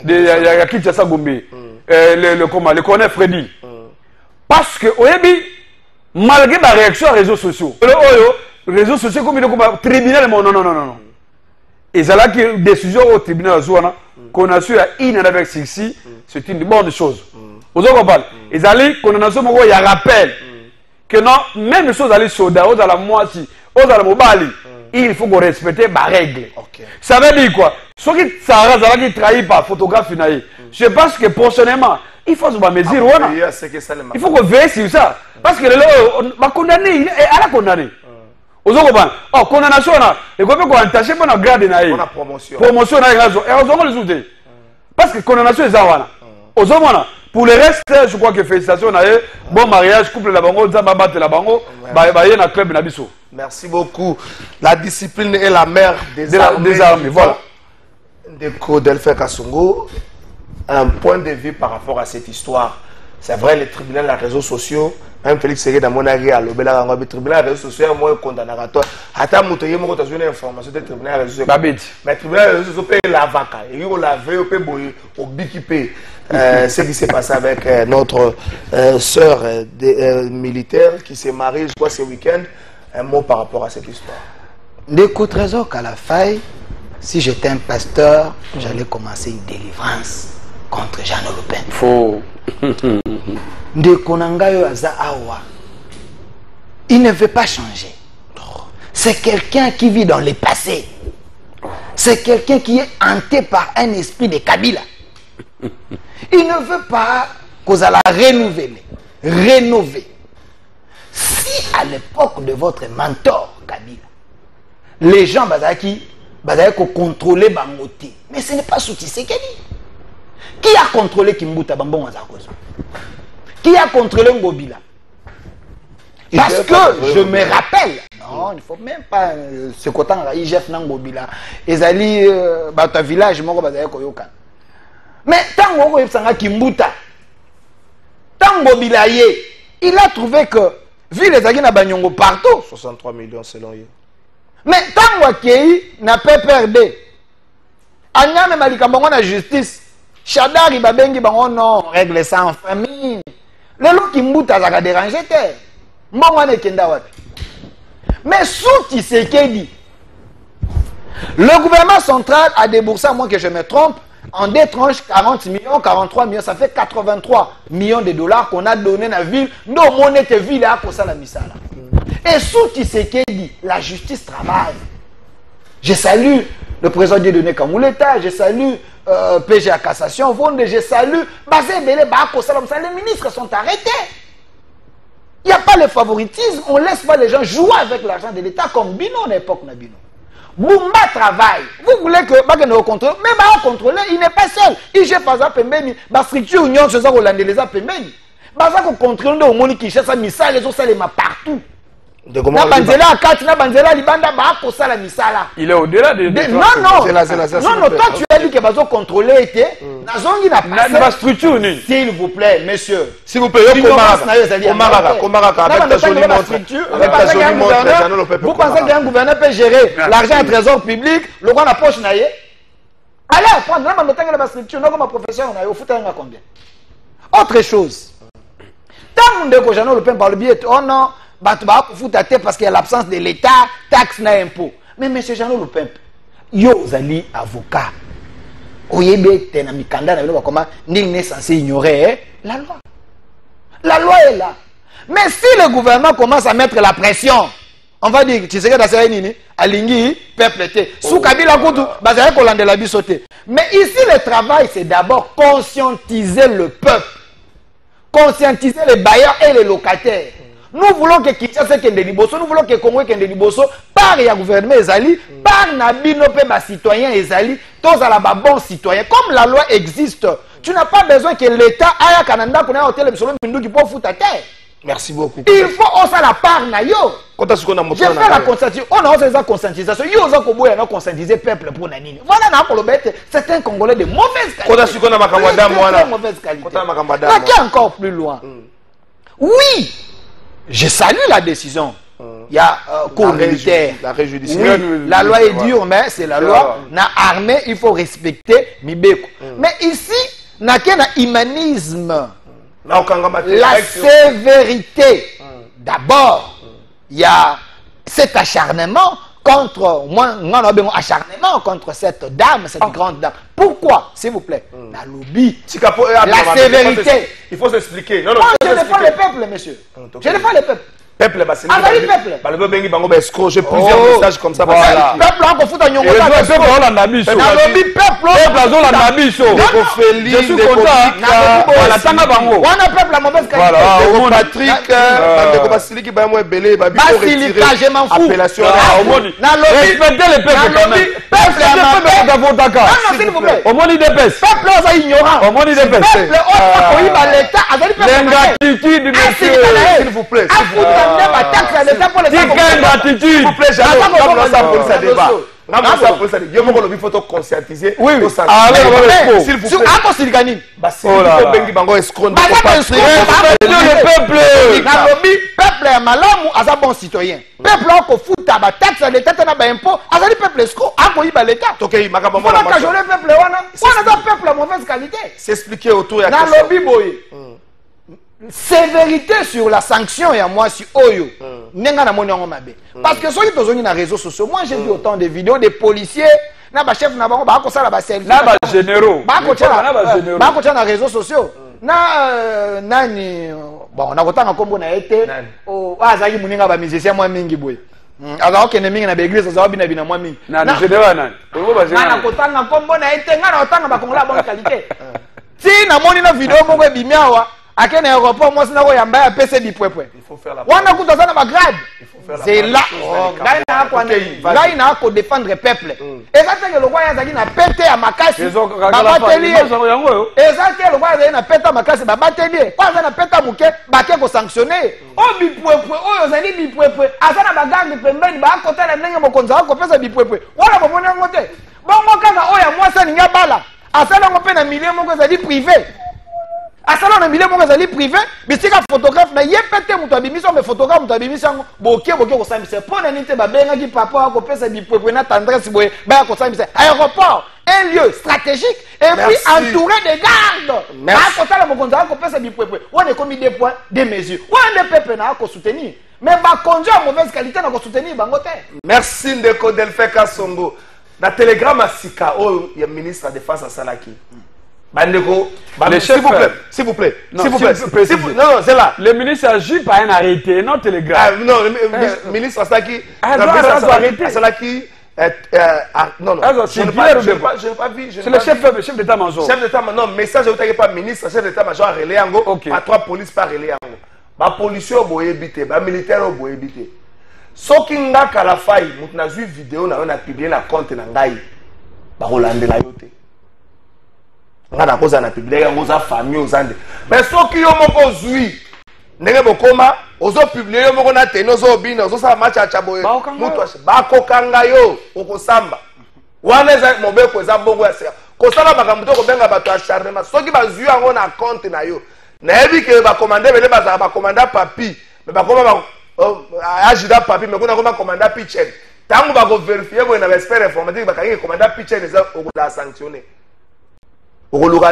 il y a Kinshasa Gombe. Le colonel Freddy. Parce que, malgré la réaction aux réseaux sociaux, les réseaux sociaux, comme le tribunal, non. Et c'est là que décision au tribunal, qu'on a su à avec Sixi, c'est une bonne chose. Vous comprenez? Et allez, qu'on a su, il y a rappel que non, même les choses allaient soda, aux à la moitié, aux à la mobile, il faut qu'on respecte les règles. Ça veut dire quoi? Ceux qui trahissent par photographe, je pense que prochainement, il faut se mesure. Il faut qu'on veille sur ça. Parce que on va condamner, elle a condamné. Vous comprenez? Oh, condamnation, et qu'on peut attacher pour la grade de promotion. Promotion, et on va les souder. Parce que condamnation est ça. Pour le reste, je crois que félicitations, bon mariage, couple la bango, Zambaba la bango, na club Nabiso. Merci beaucoup. La discipline est la mère des armées. Voilà. De Delphin Kasongo. Un point de vue par rapport à cette histoire. C'est vrai, les tribunaux, les réseaux sociaux, même Félix Sekeda monari à l'obéla dans le tribunal réseaux sociaux moi condamnatoire ata moto yé moko tazuna information de tribunal réseaux sociaux babeti mais tribunal réseaux sociaux paye l'avocat et on l'a vu au paye au bikipe ce qui s'est passé avec notre sœur militaire qui s'est mariée je crois ce week-end. Un mot par rapport à cette histoire. Ndeko Trésor Kalafaye, si j'étais un pasteur, j'allais commencer une délivrance contre Jean Lopin. Faux. Ndeko Nangayo Aza Awa, il ne veut pas changer. C'est quelqu'un qui vit dans le passé. C'est quelqu'un qui est hanté par un esprit de Kabila. Il ne veut pas qu'on la rénover. Si à l'époque de votre mentor Kabila, les gens bazaki contrôler Bangote, mais ce n'est pas Souti Sekedi. Qui a contrôlé Kimbuta Bambon Azakozo? Qui a contrôlé Ngobila? Parce que je me rappelle, non, il ne faut même pas ce côté IGF Ngobila. Ezali Bata village moko bazaki koyoka. Mais tant que Kimbuta, tant Ngobila il a trouvé que vu les agis na banyongo partout 63 millions selon eux. Mais tant que n'a pas perdu. Anyame malikambango na justice. Shadari babengi bango non règle ça en famille. Le lot Kimbuta za déranger te. Mbongo ne kenda wapi. Mais Souti Sekedi. Le gouvernement central a déboursé, à moins que je me trompe, en deux tranches 40 millions, 43 millions, ça fait 83 millions de dollars qu'on a donné à la ville. Nous, on était ville à cause de la misala. Et Souti Sekedi, la justice travaille. Je salue le président Dieudonné Kamouleta, je salue PGA Cassation, je salue Bazé Bélé Bakosalam. Les ministres sont arrêtés. Il n'y a pas le favoritisme, on ne laisse pas les gens jouer avec l'argent de l'État comme Bino à l'époque. Boumba travaille. Vous voulez que Bagano contrôle, mais Baga contrôler, il n'est pas seul. Il gère pas ça pembeni, ba structure union ce ça hollandais les a pembeni. Baga ko contrôler au moni qui cherche ça misala les autres ça les ma partout. Na banzela à 4 na banzela libanda ba ko sala misala. Il est au-delà de non, toi tu as dit que bazo contrôler était na zongi na la structure ni. S'il vous plaît, monsieur. S'il vous plaît, Komara, avec ta jolie montre, vous pensez qu'un gouverneur peut gérer l'argent du trésor public, le roi la poche naïe? Allez apprendre, là, ma structure, non, comme professeur, on a au foot à combien? Autre chose. Tant que Jean Lopin parle bien, oh non, parce qu'il y a l'absence de l'État, taxe na impôt. Mais M. Jean Lopin, yo zali avocat. Oyebe tena mikanda na comment nul n'est censé ignorer la loi. La loi est là. Mais si le gouvernement commence à mettre la pression, on va dire, tu sais que dans ces nini, alingi, peuple était. Sous Kabila Koutou, bazare kolande la bisoté. Mais ici, le travail, c'est d'abord conscientiser le peuple. Conscientiser les bailleurs et les locataires. Nous voulons que Kinshasa kende liboso, nous voulons que Congo kende liboso, par le gouvernement Ezali, par Nabino pe ba citoyen Ezali, tous à la bon citoyen. Comme la loi existe, tu n'as pas besoin que l'État aille à Canada pour hôtel absolument qui peut foutre à terre. Merci beaucoup. Il faut aussi la part na yo. Je fais la conscientisation. On a aussi la conscientisation. Yo za ko boya na conscientiser peuple pour nanini. Voilà na ko lobete, c'est un Congolais de mauvaise qualité. Kota siko na makamwada mwana. Mauvaise qualité. Kota makamwada. Là qui est encore plus loin. Oui. Je salue la décision. Il y a cours militaire. L'arrêt judiciaire. Oui, la loi est dure, mais c'est la loi. Na armée, il faut respecter Mibeko. Mais ici, n'a qu'un humanisme. La sévérité. D'abord, il y a cet acharnement contre, moi, acharnement contre cette dame, cette grande dame. Pourquoi, s'il vous plaît? La lobby, la sévérité. Il faut s'expliquer. Non, moi, je défends le peuple, monsieur. Je défends le peuple. Peuple, bah, c'est peuple. j'ai plusieurs messages comme ça. Voilà. Peuple, on fout un nyongo. Peuple, peuple, peuple, je suis content. Voilà, tanga bango. On a peuple la mauvaise qualité. Voilà, Patrick, Basiliki, Basilika, je m'en fous. Appellation. Respectez les peuples quand même. Peuple, non, s'il vous plaît. Au monde d'épès. Peuple, on est ignorant. Au monde d'épès. Peuple, on a l'État. L'ingratitude, monsieur. S'il vous plaît. S'il vous plaît, ngamba ça pour ça yo moko lobi faut conscientiser oui ah s'il vous plaît ako silikani basi ko bengi bango escroc le peuple na lobi peuple ya malamu aza bon citoyen peuple ako futa ba taxe de tête na ba impôt azali peuple escroc ako yiba l'état tokei makamba mona ka jole peuple wana za peuple à mauvaise qualité s'expliquer autour ya na lobi boye sévérité sur la sanction ya moi si oyo nenga na moni yango mabe parce que soki tozongi na réseaux sociaux moi j'ai vu autant de vidéos des policiers na ba chef na bango ba ko sala ba selfie na ba généraux ba ko tia na réseaux sociaux na nani bon na kotanga kombo na ete o azaki muninga ba musicien moi mingi boy aza okene mingi na ba église aza bina bina moi mingi na général nani bongo ba général na kotanga kombo na ete ngana otanga ba kongola bonne qualité si na moni na vidéo moko ebimiawa akene aéroport moi sina ko yamba ya pese bipwepwe il faut faire la wana kuta na ba grade c'est là ngai na ko défendre peuple ezateke lokwa yazaki na pete ya makasi babateli ezateke lokwa yazaki na pete ya makasi babateli kwanza na pete muke bake ko sanctionner o bipwepwe oyo zali bipwepwe asa na bagangi pembeni bakotala ndenge mokonza ko pesa bipwepwe wana bomoni yango te bongo kaka oyo mwasa ninga bala asala ngo pe na milieu moko ezali privé asala na milieu moko ezali privé bisika photographe na yepete muto abimiso me photographe muto abimiso yango bokie ko sambisa pona nite babengaki papa ko pesa bipwepwe na tendresse boye ba ko sambisa aéroport un lieu stratégique et puis entouré de gardes ba ko tala mokonza ko pesa bipwepwe wana komi des points des mesures wana peuple na ko soutenir mais ba conduire en mauvaise qualité na ko soutenir bango te. Merci Ndeko Delphin Kasongo na télégramme asika o ya ministre de défense Salaki. Bandeko, s'il vous plaît. Non, c'est là. Le ministre agit par un arrêté, non télégramme. Non, le ministre Salaki. Salaki. Non, je n'ai pas vu. C'est le chef d'état-major. Chef d'état-major, non, message, je ne pas ministre, chef d'état-major à relais yango, pas trois polices par relais yango. Ba policier au boye bité, ba militaire au boye bité. Soki ngaka la faille, mutna vu vidéo na on a publié na compte na ngai. Ba rolande la yote. Ngana koza na publié yango za famille ozande. Mais soki yo moko zui, ndenge bokoma, ozo publié yo moko na teno zo bina, ozo sa match acha boye. Mutu ba kokanga yo, okosamba. Wana za mobeko za bongo ya sera. Kosala makambo to ko benga bato acharnement. Soki ba zui yango na compte na yo. Na ebi ke ba commander bele ba ba commander papi, mais ba koma ba ajida papi, mais kuna koma commander pitchen. Tango ba ko vérifier bo na expert informatique ba kangi commander pitchen eza okoda sanctionner. Okoluka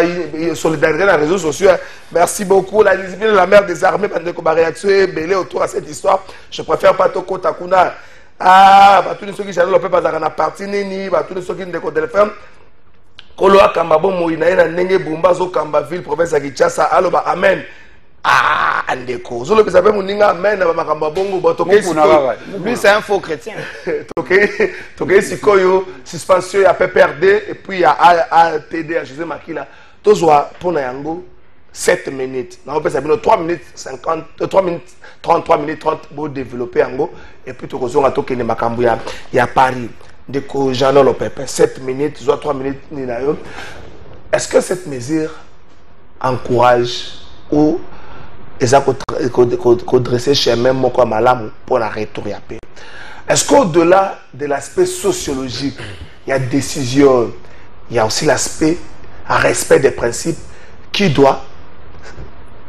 solidarité dans les réseaux sociaux. Merci beaucoup la discipline de la mère des armées pendant que ba réaction belé autour à cette histoire. Je préfère pas to kota kuna ba tous ceux qui jalent le peuple na parti nini, ba tous ceux qui Ndeko Delphin Kolo akamba bo moina na ndenge bumba zo kamba ville province ya Kinshasa aloba amen. Ndeko zo le pesa pe moninga amen na makamba bongo boto ko lui c'est un faux chrétien. Toke sikoyo suspension ya PPRD et puis ya ATD à José Makila tozwa pona yango 7 minutes. Na on pesa bino 3 minutes 50 3 minutes 33 minutes 30 pour développer yango et puis tokozonga tokene makambo ya Paris. Ndeko Jean le Pépé 7 minutes soit 3 minutes ni na yo. Est-ce que cette mesure encourage ou est-ce dresser chez même moko malamu pour la retour ya paix? Est-ce qu'au-delà de l'aspect sociologique, il y a décision, il y a aussi l'aspect respect des principes qui doit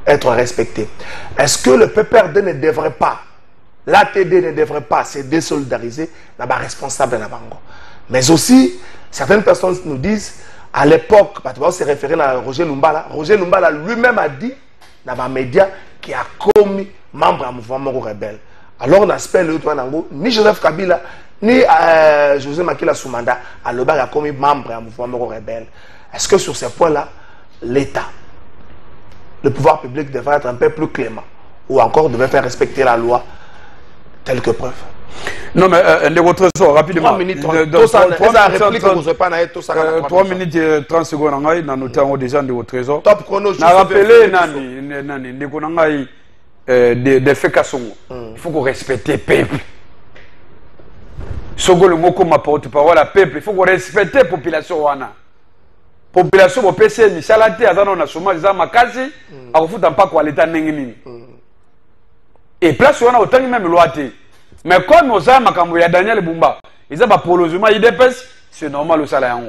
être respecté? Est-ce que le PPRD ne devrait pas, l'ATD ne devrait pas se désolidariser dans la responsable de la bango? Mais aussi, certaines personnes nous disent, à l'époque, on se référer à Roger Lumbala. Roger Lumbala lui-même a dit, dans les médias, qu'il a commis membre du mouvement rebelle. Alors, on appelle le ni Joseph Kabila, ni José Makila Soumanda, à l'Obar a commis membre du mouvement rebelle. Est-ce que sur ces points-là, l'État, le pouvoir public devrait être un peu plus clément ou encore devrait faire respecter la loi telle que preuve? Non, mais Ndeko Trésor, rapidement. 3 minutes 30. 3 minutes et 30 secondes, on a noté déjà Ndeko Trésor. Top chrono. On a rappelé Ndeko Nangai des faits Kasongo. Il faut qu'on respecte le peuple. Sogo le mot comme porte-parole à peuple, il faut qu'on respecte la population. Population au PC, Michalate, Azano Nasoma, Zamakazi, à refout un pas quoi l'état n'engini. Et place on a autant même loi. Mais comme nous avons Makambo ya Daniel Bumba, ils ont un prolongement IDPS, c'est normal au salaire.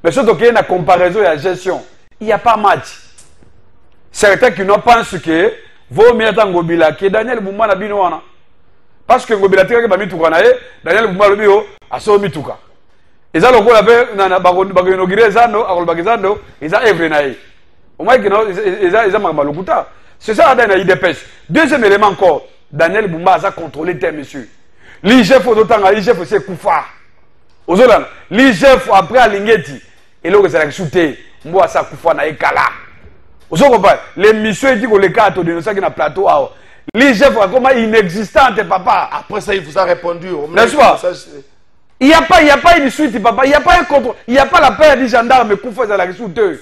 Mais surtout qu'il y a une comparaison et la gestion, il n'y a pas match. Certains qui n'ont pas pensé que vaut mieux attendre Ngobila que Daniel Boumba na binoana. Parce que Ngobila tira que Mituka na Daniel Boumba le bio a so Mituka. Ils ont le coup là-bas, na bagino girezano, akol bagizano, ils ont evre na ye. Au moins qu'ils ont magmalukuta. C'est ça la IDPS. Deuxième élément encore, Daniel Boumba a contrôlé tes messieurs. L'IGF au temps, l'IGF c'est Koufa. Aux autres, l'IGF après à Lingeti, et là c'est la shooté, moi ça Koufa na Ekala. Aux autres, les messieurs disent que les cartes de nos sacs na plateau, l'IGF est comme inexistante, papa. Après ça, il vous a répondu. N'est-ce pas? Il n'y a pas une suite, papa. Il n'y a pas un contrôle. Il n'y a pas la paire des gendarmes Koufa à la shooté.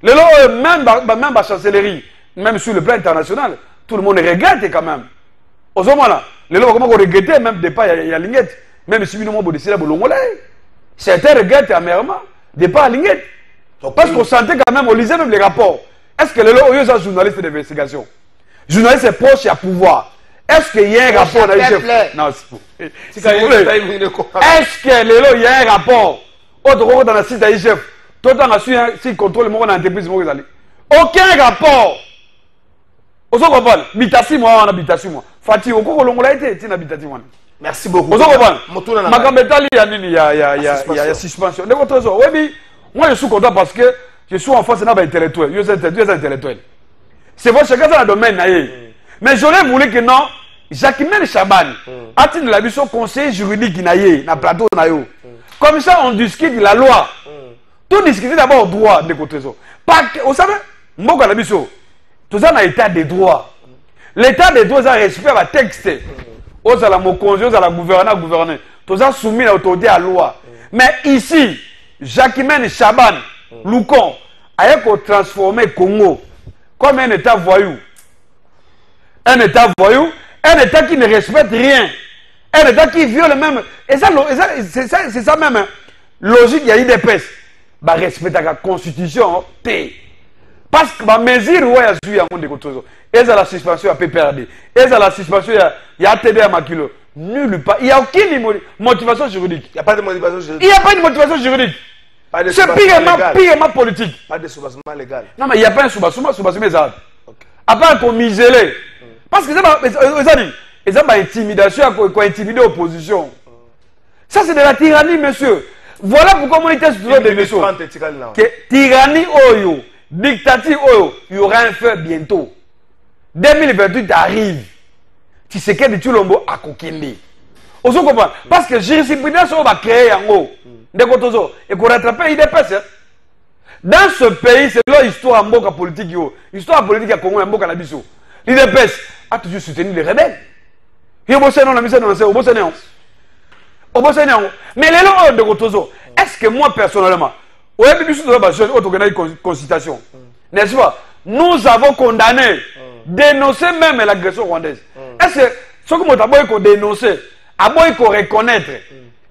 Même la chancellerie, même sur le plan international, tout le monde regrette quand même. Aux hommes là, les gens comment regretter même des pas il y a Lingette, même si nous avons décidé de l'ongolais. Certains regrettent amèrement des pas à Lingette. Parce qu'on sentait quand même, on lisait même les rapports. Est-ce que les gens sont journalistes d'investigation? Journaliste est proche à pouvoir. Est-ce qu'il y a un rapport dans l'IGF? Non, c'est pas. Est-ce que les gens il y a un rapport? Autre dans la site d'IGF, tout le temps a su s'il contrôle le monde dans l'entreprise. Aucun rapport. Aux autres, bitasi moi, on habite moi. Fatih, au cours de été, tu n'habites moi. Merci beaucoup. Aux autres, Magambetali, il y a suspension. Oui, moi je suis content parce que je suis en face d'un intellectuel. Je suis intellectuel. C'est vrai, chacun dans le domaine. Mais j'aurais voulu que non, Jacquemin Chaban, a-t-il la mission conseiller juridique qui n'a pas de plateau. Comme ça, on discute la loi. Tout discuter d'abord au droit de côté. Vous savez, Mboka la mission. Tout ça dans l'état des droits. L'état des droits, ça respecte le texte. Aux à la mokonzi, aux à la gouverner. Tout ça soumis à l'autorité à la loi. Mais ici, Jacquemin Chaban, Loukon, a transformé le Congo comme un état voyou. Un état voyou, un état qui ne respecte rien. Un état qui viole même. Et ça, c'est ça même. Logique, il y a IDPS. Bah, respecter la constitution, parce que ma mesure où il y a des choses, et la suspension à PPRD, et la suspension il y a TD à Makilo, nulle part. Il n'y a aucune motivation juridique. Il n'y a pas de motivation juridique. Il n'y a pas de motivation juridique. C'est purement politique. Pas de soubassement légal. Non, mais il n'y a pas un soubassement légal. À part qu'on misélé. Parce que ils ont intimidation, qu'on intimider l'opposition. Ça, c'est de la tyrannie, monsieur. Voilà pourquoi on était sur des messieurs. Tyrannie, oyo. Dictature, il y aura un feu bientôt. 2028 arrive. Tu sais que tu l'ombo à Kokindi. Vous comprenez? Parce que jurisprudence va créer en haut. Et qu'on rattrape IDPS. Dans ce pays, c'est l'histoire en politique. L'histoire politique à Congo en Nabiso. L'IDPS a toujours soutenu les rebelles. Il y a mais les gens de Gotozo, est-ce que moi personnellement, consultation, n'est-ce pas? Nous avons condamné, dénoncé même l'agression rwandaise. Est-ce que ce que nous avons dénoncé, il faut reconnaître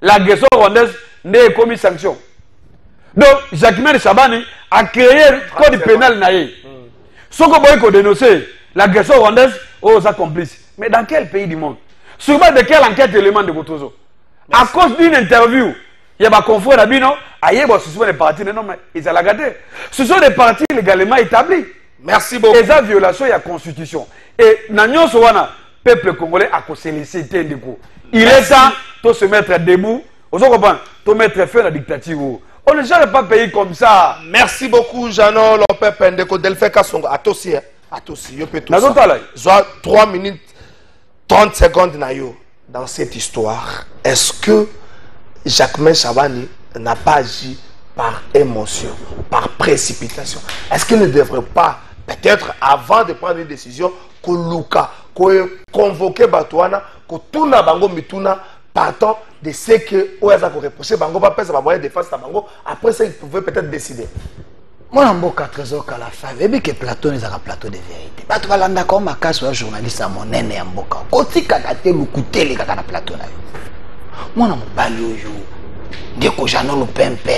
l'agression rwandaise n'est commis sanction. Donc, Jacquemin Chabani a créé le code pénal naïe. Ce que nous avons dénoncé, l'agression rwandaise aux accomplices. Mais dans quel pays du monde? Sur base de quelle enquête élément de Gotozo? À cause d'une interview, il y a des confrères d'Abino, ce sont des partis, non, mais ils ont gâté. Ce sont des partis légalement établis. Merci beaucoup. Et ça, violation de la constitution. Et le peuple congolais a se laissé de coup. Il est temps de se mettre debout, de mettre fin à la dictature. On ne gère pas pays comme ça. Merci beaucoup, Jeannot Lopé Pendeko, Delphin Kassongo. À toi aussi, je peux tout ça. 3 minutes, 30 secondes, dans cette histoire. Est-ce que Jacquemin Chabani n'a pas agi par émotion, par précipitation? Est-ce qu'il ne devrait pas, peut-être avant de prendre une décision, que Luka, que convoquer Batouana, que tout n'a bango mituna, partant de ce que Oyaza a reproché, bango pas pèse, bango défense à bango, après ça il pouvait peut-être décider. Moi, je suis un trésor à la fin. Je sais que Plateau est un plateau de vérité. Je suis un journaliste à mon aîné. Je suis un plateau. Moi, je suis un Jeannot Pempe.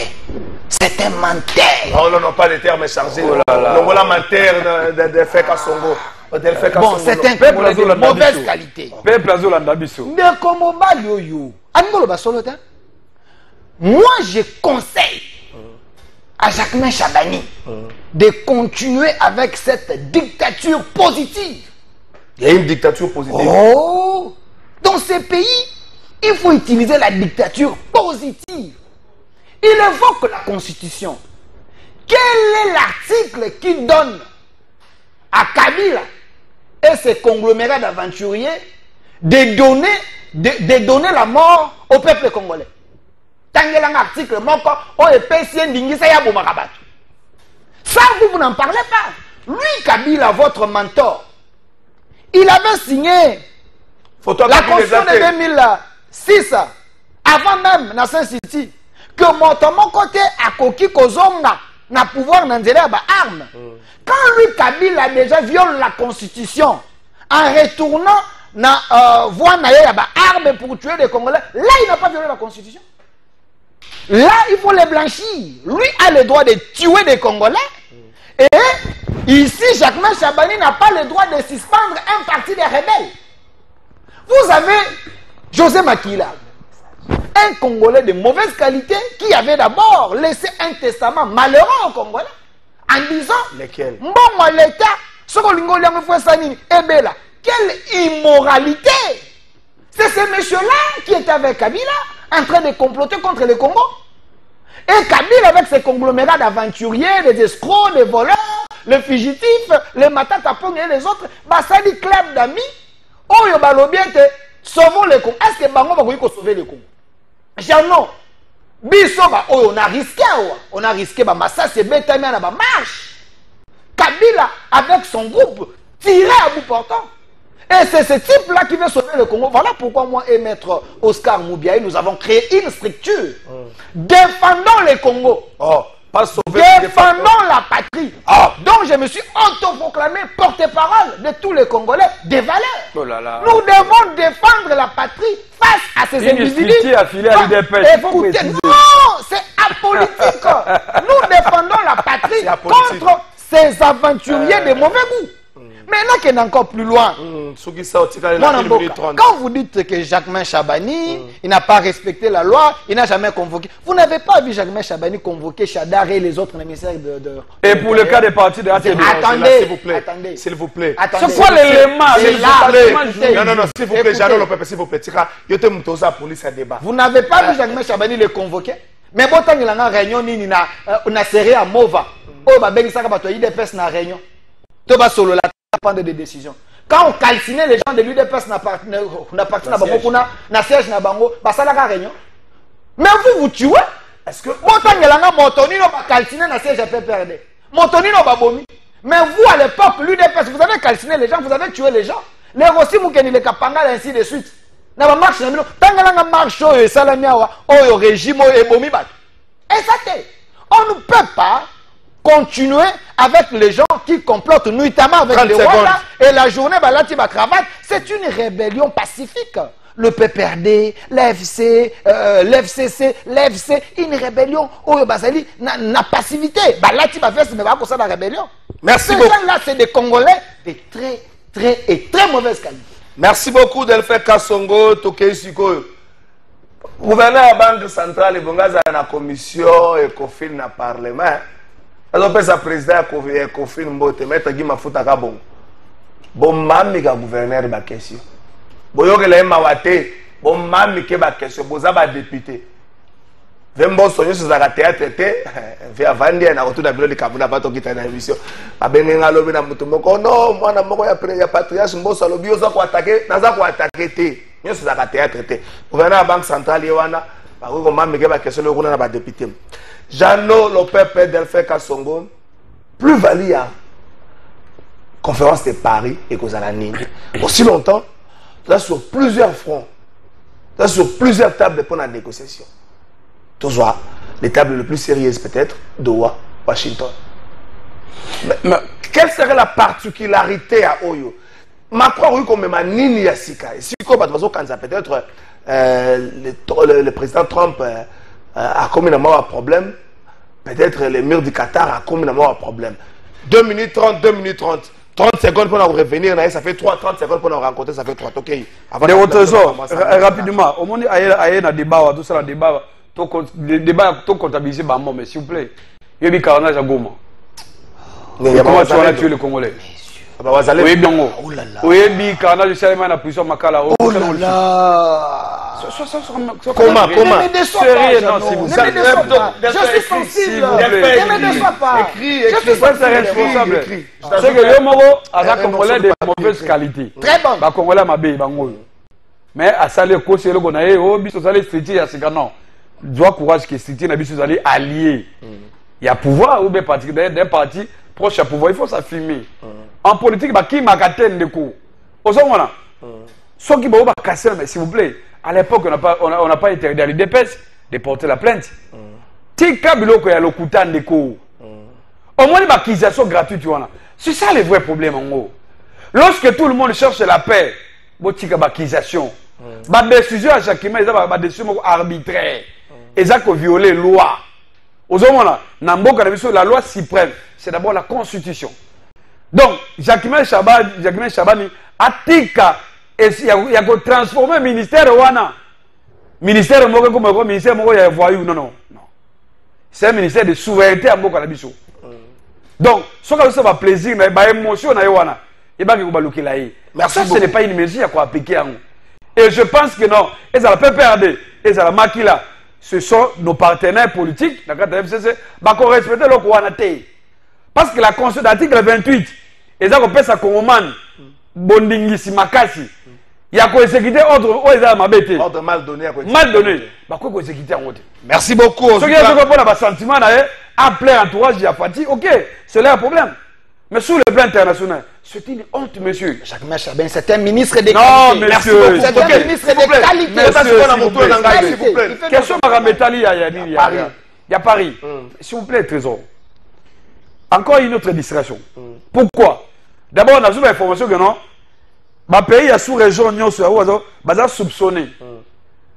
C'est un menteur. Non, pas de termes chargés. Non, voilà menteur de Feka Songo. Bon, c'est un peuple de mauvaise qualité. Peuple de Landabiso. De Komobalio. Angolo Basolota. moi je conseille à Jacquemain Chabani de continuer avec cette dictature positive. Il y a une dictature positive. Oh! Dans ces pays, il faut utiliser la dictature positive. Il évoque la Constitution. Quel est l'article qui donne à Kabila et ses conglomérats d'aventuriers de donner la mort au peuple congolais? Tangelang article moko o epesi ndingisa ya bomakabatu. Ça vous n'en parlez pas. Lui Kabila, votre mentor, il avait signé la Constitution de 2006 avant même Nassin City que mon côté a koki kozonga na pouvoir n'enzela ba arme. Quand lui Kabila déjà viole la Constitution en retournant na voie na ya ba arme pour tuer les Congolais, là il n'a pas violé la Constitution. Là il faut les blanchir. Lui a le droit de tuer des Congolais. Et ici, Jacquemain Chabani n'a pas le droit de suspendre un parti des rebelles. Vous avez José Makila, un Congolais de mauvaise qualité qui avait d'abord laissé un testament malheureux aux Congolais en disant lesquels? Bon, l'État, ce quelle immoralité! C'est ce monsieur-là qui était avec Kabila en train de comploter contre le Congo. Et Kabila avec ses conglomérats d'aventuriers, des escrocs, des voleurs, les fugitifs, les matatapong et les autres, bah ça dit club d'amis, oh yo balobien te sauvons le Congo. Est-ce que bango va sauver le Congo? Jamais. Biso ba oh on a risqué bah ça c'est bétamia na ba marche. Kabila avec son groupe tiré à bout portant. Et c'est ce type-là qui veut sauver le Congo. Voilà pourquoi moi et maître Oscar Moubiaï, nous avons créé une structure. Défendons le Congo. Oh, pas sauver. Défendons la patrie. Oh. Donc je me suis autoproclamé porte-parole de tous les Congolais des valeurs. Oh là là. Nous devons défendre la patrie face à ces individus. Écoutez, non, c'est apolitique. Nous défendons la patrie contre ces aventuriers de mauvais goût. Maintenant qu'il est encore plus loin, quand vous dites que Jacquemain Chabani, il n'a pas respecté la loi, il n'a jamais convoqué. Vous n'avez pas vu Jacquemain Chabani convoquer Chadar et les autres ministères de... Et pour le cas des partis de ATD. Attendez, s'il vous plaît. Attendez. S'il vous plaît. C'est quoi l'élément? Non, s'il vous plaît, Jeannot Lopez, s'il vous plaît. Vous n'avez pas vu Jacquemain Chabani le convoquer? Mais bon, tant qu'il y a une réunion, on a serré à Mova. Oh, bah, ben, ça va être IDPS dans la réunion. Tout va solo là. Prendre des décisions. Quand on calcinait les gens de l'UDPS n'a parti na bango na siège na bango, bah ça la réunion. Mais vous tuez. Est-ce que Motangelanga Motonino va calciner na siège PPRD. Motonino va bomi. Mais vous à l'époque l'UDPS vous avez calciné les gens, vous avez tué les gens. Les Rossi Moukeni les Kapanga ainsi de suite. Na ba marche na mino, tangelanga marche oyo salamiawa, oyo régime oyo ebomi bat. Et ça t'est. On ne peut pas continuer avec les gens qui complotent nuitamment avec les Rwandais et la journée balati ba cravate, c'est une rébellion pacifique. Le PPRD, l'FC, l'FCC, l'FC, une rébellion au Basali na passivité. Balati ba fesse mais ba ko ça la rébellion. Merci beaucoup. Ces gens-là c'est des Congolais de très mauvaise qualité. Merci beaucoup Delphin Kassongo, Tokei Sikoyo. Gouverneur de la Banque centrale et Bongaza na commission et Kofin na parlement. Alors, le président a confié un maître Guy Mafuta Kabon. Bon, mami ka gouverneur ba question. Boyo ke le mawate, bon mami ke ba question, boza ba député. Vembo sonyo sur la théâtre té, via vandi na retour na bilo de Kabuna ba to kita na émission. Ba benga lobi na mutu moko non, mwana moko ya patriarche mboso lobi oza ko attaquer, naza ko attaquer té. Nyo sur la théâtre té. Gouverneur de la Banque centrale yewana, ba ko mami ke ba question le kuna na ba député. Jeannot Lopez, Delphin Kassongo, plus-value à conférence de Paris et Kozanani. Aussi longtemps, là sur plusieurs fronts, là sur plusieurs tables pour la négociation. Toujours les tables les plus sérieuses peut-être, Doha, Washington. Mais quelle serait la particularité à Oyo? Macron, oui, comme même Nini Yassika. Et si peut-être le président Trump a commis un problème, peut-être les murs du Qatar a commis un problème. 2 minutes 30, 2 minutes 30. 30 secondes pour nous revenir, ça fait 3, 30 secondes pour nous rencontrer, ça fait 3. Ok. Des autres rapidement, au monde, il y a un débat, tout ça, un débat. débat to comptabiliser bambo mais s'il vous plaît yebi carnage à Goma comment tu vas tuer les Congolais oui bien oui yebi carnage Salema na prison makala oh là là comment je suis sensible ne me déçois pas je suis responsable c'est que yo moko aza Congolais de mauvaise qualité très bon ba Congolais mabe bango mais à saler conseiller le gonaé oh biso saler street ya sika non doit courage que street na biso saler allié il y a pouvoir ou bien parti d'un parti proche à pouvoir il faut s'affirmer en politique ba qui makatene de ko osomona ceux qui ba casser mais s'il vous plaît à l'époque on n'a pas interdit à l'IDPS de porter la plainte tika biloko ya lokuta ndeko au moins l'accusation gratuite wana c'est ça le vrai problème en gros lorsque tout le monde cherche la paix botika accusation ba décision à chaque moment ba décision arbitraire eza ko violer loi ozomona na mboka na biso la loi suprême c'est d'abord la constitution donc Jacquemain Chabani atika il y a ko transformer ministère wana ministère moko comme ministère moko ya voyou non c'est un ministère de souveraineté à mboka na biso donc ce que ça va plaisir mais ba émotion na wana et ba ko balukela yi ça ce n'est pas une mesure à quoi appliquer en et je pense que non et ça la PPRD et ça la Makila ce sont nos partenaires politiques dans le FCC bah qu'on respecte le Kouanate parce que la constitution d'article 28 et ça qu'on peut ça Kongoman bondingisi makasi il y a quoi exécuter ordre ou ça mabete ordre mal donné bah quoi exécuter en route merci beaucoup ce qui est pour la sentiment là appeler entourage ya Fati OK c'est là un problème mais sur le plan international c'est une honte monsieur Jacquemain Chabin c'est un ministre de non qualité monsieur c'est un ministre de qualité s'il vous plaît question Marametali il y a Paris s'il vous plaît trésor encore une autre distraction pourquoi d'abord on a vu l'information que non ma pays a sous région nyonso baza soupçonné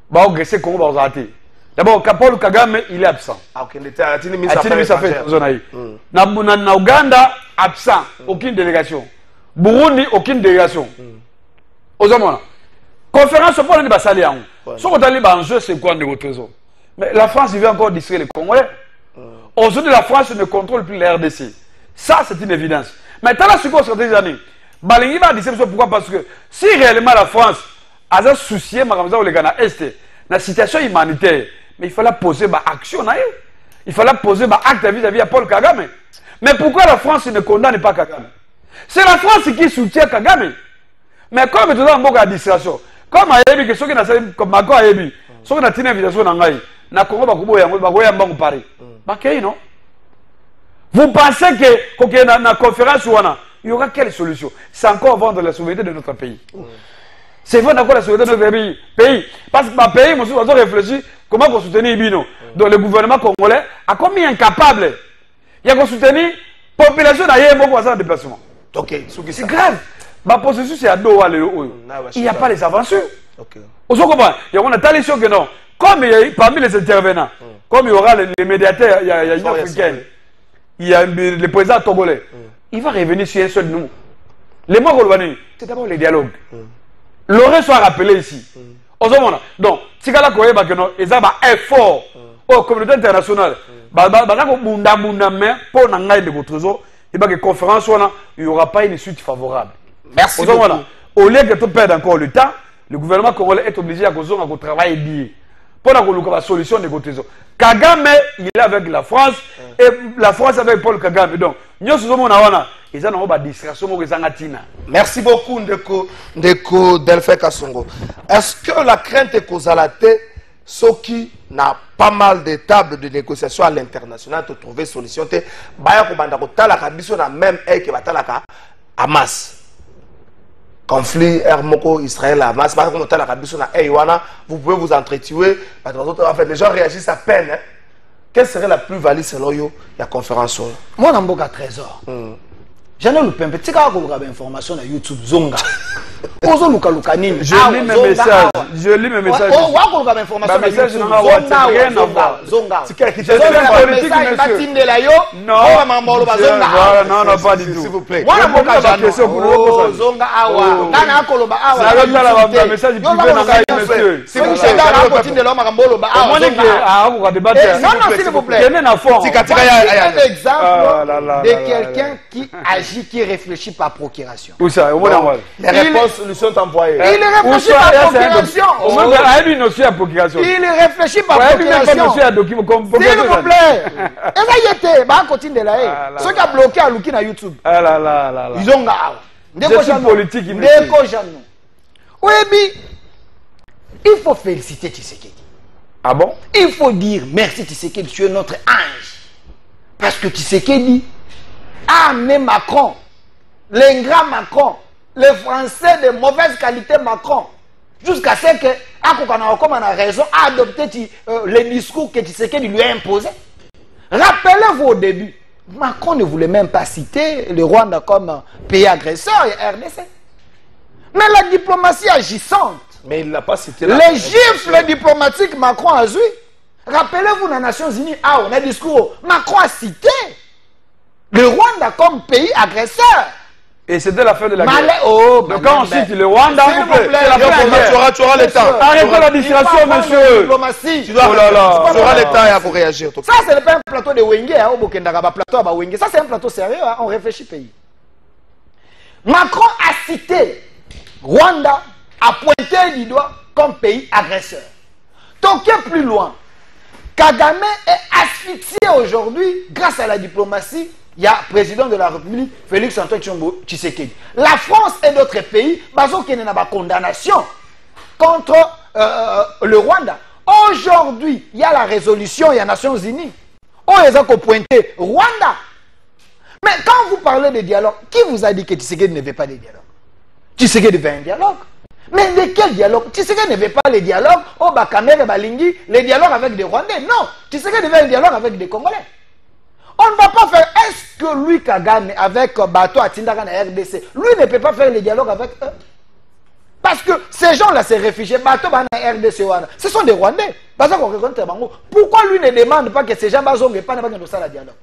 ba agresser Congo ba raté d'abord Paul Kagame il est absent OK ça fait na Uganda absent aucune délégation Burundi aucune délégation ozomona conférence pour le basali yango so ko tali ba enjeu c'est quoi de votre trésor mais la France il veut encore distraire les Congolais aujourd'hui la France ne contrôle plus la RDC ça c'est une évidence mais tant la seconde stratégie année balingi va distraire pourquoi parce que si réellement la France a un souci makamza o le Ghana est la situation humanitaire mais il fallait poser ma action il fallait poser ma acte vis-à-vis de Paul Kagame mais pourquoi la France ne condamne pas Kagame c'est la France qui soutient Kagame mais comme tout le monde a distraction comme ayebi que ceux qui n'ont comme Macron ayebi ceux qui n'ont pas invitation dans Ngaï na Congo bakubo yango bakoya mbangu Paris bakei non vous pensez que na conférence wana il y aura quelle solution c'est encore vendre la souveraineté de notre pays c'est vrai d'accord la souveraineté de notre pays parce que ma pays monsieur doit réfléchir comment qu'on soutenir Bino donc le gouvernement congolais a commis incapable il y a qu'on soutenir population d'ailleurs beaucoup de déplacement OK c'est grave ma processus c'est à dos il n'y a pas les avancées OK on se comprend il y a on a telle chose que non comme parmi les intervenants comme il y aura les médiateurs il y a une africaine il y a le président togolais il va revenir sur un seul nom les mots qu'on c'est d'abord les dialogues l'aurait soit rappelé ici donc si kala koyeba que non ils ont un effort au communauté internationale ko bunda mais pour na ngai de votre trésor et que conférence il y aura pas une suite favorable merci beaucoup au lieu que tu perdes encore le temps le gouvernement congolais est obligé à travailler bien pour la solution de votre trésor Kagame il est avec la France et la France avec Paul Kagame donc nous sommes wana ils ont une distraction merci beaucoup Ndeko Delphin Kasongo est-ce que la crainte est causalate ce qui n'a pas mal de tables de négociation à l'international pour trouver solution te baya ko banda ko talaka biso na même que batalaka Hamas conflit Hermoko Israël Hamas ba ko talaka biso na wana vous pouvez vous entretuer en fait les gens réagissent à peine hein? Quelle serait la plus-value selon yo la conférence moi na mboka trésor j'en ai le pembe tika ko ba information na YouTube zonga Ozo luka luka nini? Je lis mes messages. Je lis mes messages. Oh, wa ko luka information. Mes messages na WhatsApp rien à voir. Zonga. C'est quelque chose de politique, monsieur. Non. Non, non, pas du tout. S'il vous plaît. Moi, mon cas, Zonga awa. Nana koloba awa. Ça va dans message privé na monsieur. Si vous êtes dans la continue de l'homme Makambolo à moi on va débattre. Non, non, s'il vous plaît. Tenez na fond. C'est un exemple de quelqu'un qui agit, qui réfléchit par procuration. Où ça? Au moins les réponses lui sont envoyées. Il réfléchit par procuration. Il réfléchit par procuration. S'il vous plaît. Et ça y était, bah continue de là. Ceux qui a bloqué à Luki na YouTube. Ah là là là. Ils ont gars. Je suis politique. Oui, il faut féliciter Tshisekedi. Ah bon? Il faut dire merci Tshisekedi, tu es notre ange. Parce que Tshisekedi a amené Macron, l'ingrat Macron, les Français de mauvaise qualité Macron, jusqu'à ce que Akokana a raison à adopter les discours que Tshisekedi lui a imposés. Rappelez-vous au début, Macron ne voulait même pas citer le Rwanda comme pays agresseur et RDC. Mais la diplomatie agissante, mais il ne l'a pas cité. Les gifles diplomatiques Macron a joué. Rappelez-vous dans les Nations Unies, on a un discours, Macron a cité le Rwanda comme pays agresseur. Et c'était la fin de la guerre. Oh, donc quand on cite le Rwanda, tu auras le temps. Arrêtez la distraction, monsieur. Tu auras le temps pour réagir. Ça, ce n'est pas un plateau de Wenge, ça, c'est un plateau sérieux, on réfléchit pays. Macron a cité Rwanda, a pointé du doigt comme pays agresseur. Toqué plus loin, Kagame est asphyxié aujourd'hui grâce à la diplomatie. Il y a le président de la République, Félix Antoine Tshisekedi. La France et d'autres pays, il y a une condamnation contre le Rwanda. Aujourd'hui, il y a la résolution, il y a les Nations Unies. On les a pointé Rwanda. Mais quand vous parlez de dialogue, qui vous a dit que Tshisekedi ne veut pas de dialogue? Tshisekedi veut un dialogue. Mais de quel dialogue? Tshisekedi ne veut pas les dialogues au Bakamere Balingi, les dialogues avec des Rwandais. Non, Tshisekedi veut un dialogue avec des Congolais. On ne va pas faire. Est-ce que lui, Kagame, avec Bato Atindaka na RDC, lui ne peut pas faire les dialogues avec eux? Parce que ces gens-là, ces réfugiés, Bato na RDC, ce sont des Rwandais. Pourquoi lui ne demande pas que ces gens ne pas le dialogue?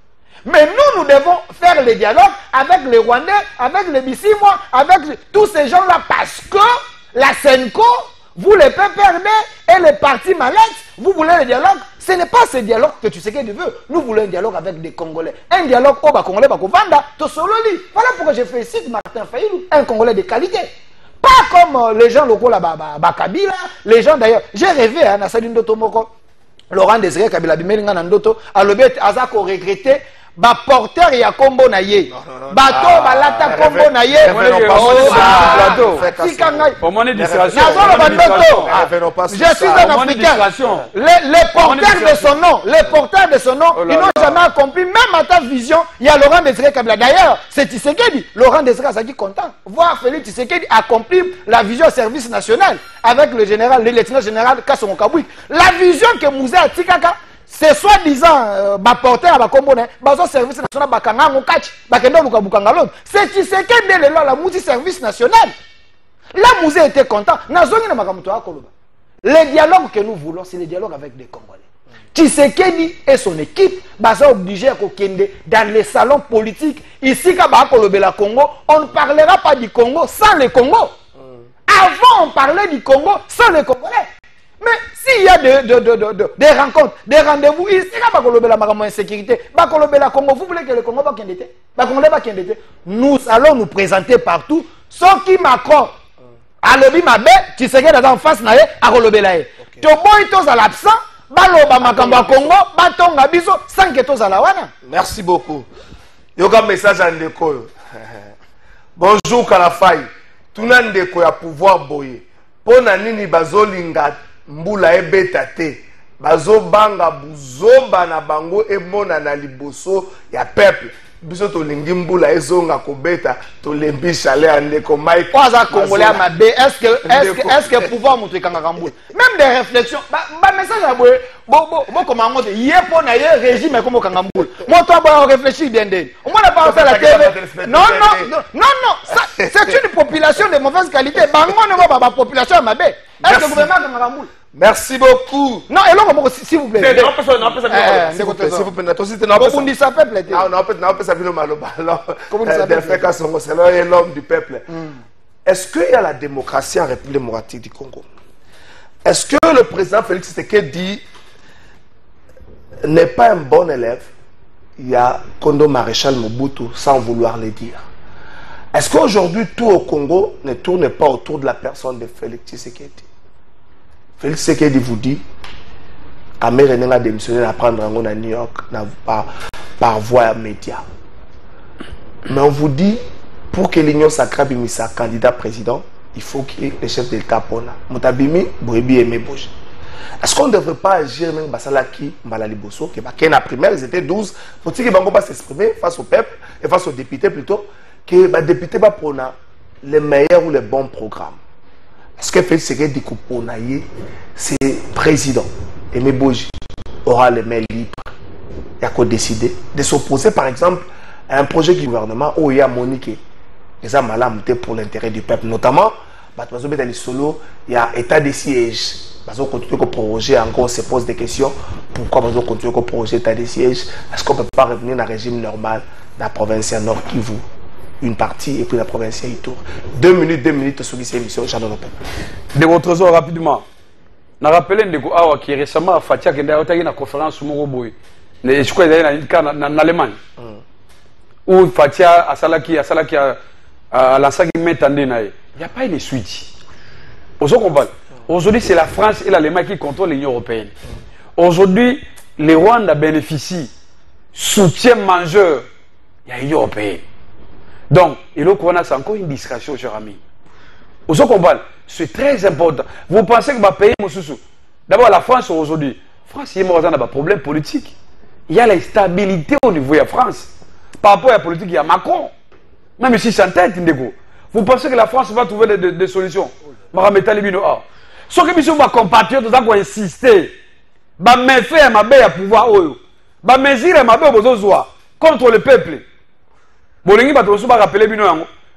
Mais nous devons faire les dialogues avec les Rwandais, avec les Bissimois, avec tous ces gens-là, parce que la Senko, vous les PPRD et les partis malades, vous voulez le dialogue. Ce n'est pas ce dialogue que tu sais qu'il veut. Nous voulons un dialogue avec des Congolais. Un dialogue au Congolais, Bakovanda, Tosololi. Voilà pourquoi je félicite Martin Fayulu, un Congolais de qualité. Pas comme les gens locaux là-bas, Kabila, les gens d'ailleurs. J'ai rêvé à Nassadine Dotomoko, Laurent Désiré Kabila Bimelinga Nandoto, à l'objet Azako regretté. Ba porteur ya kombo na ye bato balata kombo na ye je suis un Africain. Les porteurs de son nom, ils n'ont jamais accompli même à ta vision. Il y a Laurent Désiré Kabila. D'ailleurs, c'est Tshisekedi, Laurent Désiré Kabila content voir Félix Tshisekedi accomplir la vision au service national avec le général, le lieutenant général Kasongo Kabouik. La vision que Mouzé a Tikaka, c'est soi-disant porteur à Bakombone, bazo service national bakanga mukachi, bakendo lukabukanga l'autre. C'est Tshisekedi la mouzi service national. Là, Mouzé était content. Les dialogues que nous voulons, c'est les dialogues avec des Congolais. Tshisekedi et son équipe sont obligés à dans les salons politiques. Ici, à Congo, on ne parlera pas du Congo sans le Congo. Avant, on parlait du Congo sans les Congolais. Mais s'il y a des rencontres, des rendez-vous, ici, la sécurité, vous voulez que le Congo va nous allons nous présenter partout. Sauf qui Macron, à l'objet Mabé, tu sais que dans face, à Rolobelaye. Tu es à l'absent, Baloba Makamba Congo, Batonga Biso, sans que tu à la wana. Merci beaucoup. Yoga message à Ndeko. Bonjour Kalafai. Tout le monde a pouvoir boyer. Pona nini bazolinga mbula ebeta te. Bazobanga buzoba na bango emona na liboso ya peuple. Biso to lingi mbula ezonga kobeta to lembi chalet andeko Mike. Kwaza Congolais à ma bé. Est-ce que pouvoir montrer kanga kambou. Même des réflexions. Ba message à boye. Bon comment on dit hier pour na hier régime comme kangambou. Moi toi on réfléchit bien. On n'a pas fait la télé. Non, c'est une population de mauvaise qualité. Bango ne va pas population ma bé. Est-ce que le gouvernement a un Merci beaucoup. Non, et là, s'il vous plaît. S'il vous plaît. On dit ça peuple. Non, ça c'est l'homme du peuple. Est-ce qu'il y a la démocratie en République démocratique du Congo? Est-ce que le président Félix Tshisekedi n'est pas un bon élève? Il y a Kondo Maréchal Mobutu, sans vouloir le dire. Est-ce qu'aujourd'hui, tout au Congo ne tourne pas autour de la personne de Félix Tshisekedi? Félix Tshisekedi vous dit, Amé René a démissionné à prendre un à New York par voie média. Mais on vous dit, pour que l'Union sacrée soit candidat président, il faut qu'il y ait le chef de l'État pour là. Motabimi, Boebi et Meboji. Est-ce qu'on ne devrait pas agir même Basalaki, Malaliboso, qui est la primaire, ils étaient 12, pour qu'ils ne pas s'exprimer face au peuple et face aux députés plutôt, que les députés vont prendre les meilleurs ou les bons programmes. Est-ce que Félix Tshisekedi Kouponaye, c'est président, et Meboji aura les mains libres? Il y a qu'à décider de s'opposer par exemple à un projet du gouvernement où il y a Monique. Les amalams pour l'intérêt du peuple, notamment, il y a état de siège. Parce qu'on continue à proroger, encore on se pose des questions. Pourquoi on continue à proroger l'état de siège? Est-ce qu'on ne peut pas revenir dans un régime normal dans la province Nord Kivu? Une partie et puis la province Itour. 2 minutes sur cette émission, j'en ai pas. De votre trésor rapidement. Je rappelle que récemment, Fatia qui a été une conférence je crois en Allemagne. Où Fatia a lancé une main tendue. Il n'y a pas de switch. Aujourd'hui, c'est la France et l'Allemagne qui contrôlent l'Union européenne. Aujourd'hui, le Rwanda bénéficie soutien majeur de l'Union européenne. Donc, c'est encore une discussion, cher ami. C'est très important. Vous pensez que le pays, d'abord la France aujourd'hui, France, il y a un problème politique. Il y a la stabilité au niveau de la France. Par rapport à la politique, il y a Macron. Même si c'est en tête, vous pensez que la France va trouver des solutions? Ce que nous compatriotes, nous avons insisté. Mais faire ma belle à pouvoir, ma mesure ma belle contre le peuple. Bolingi va toujours rappeler Bino.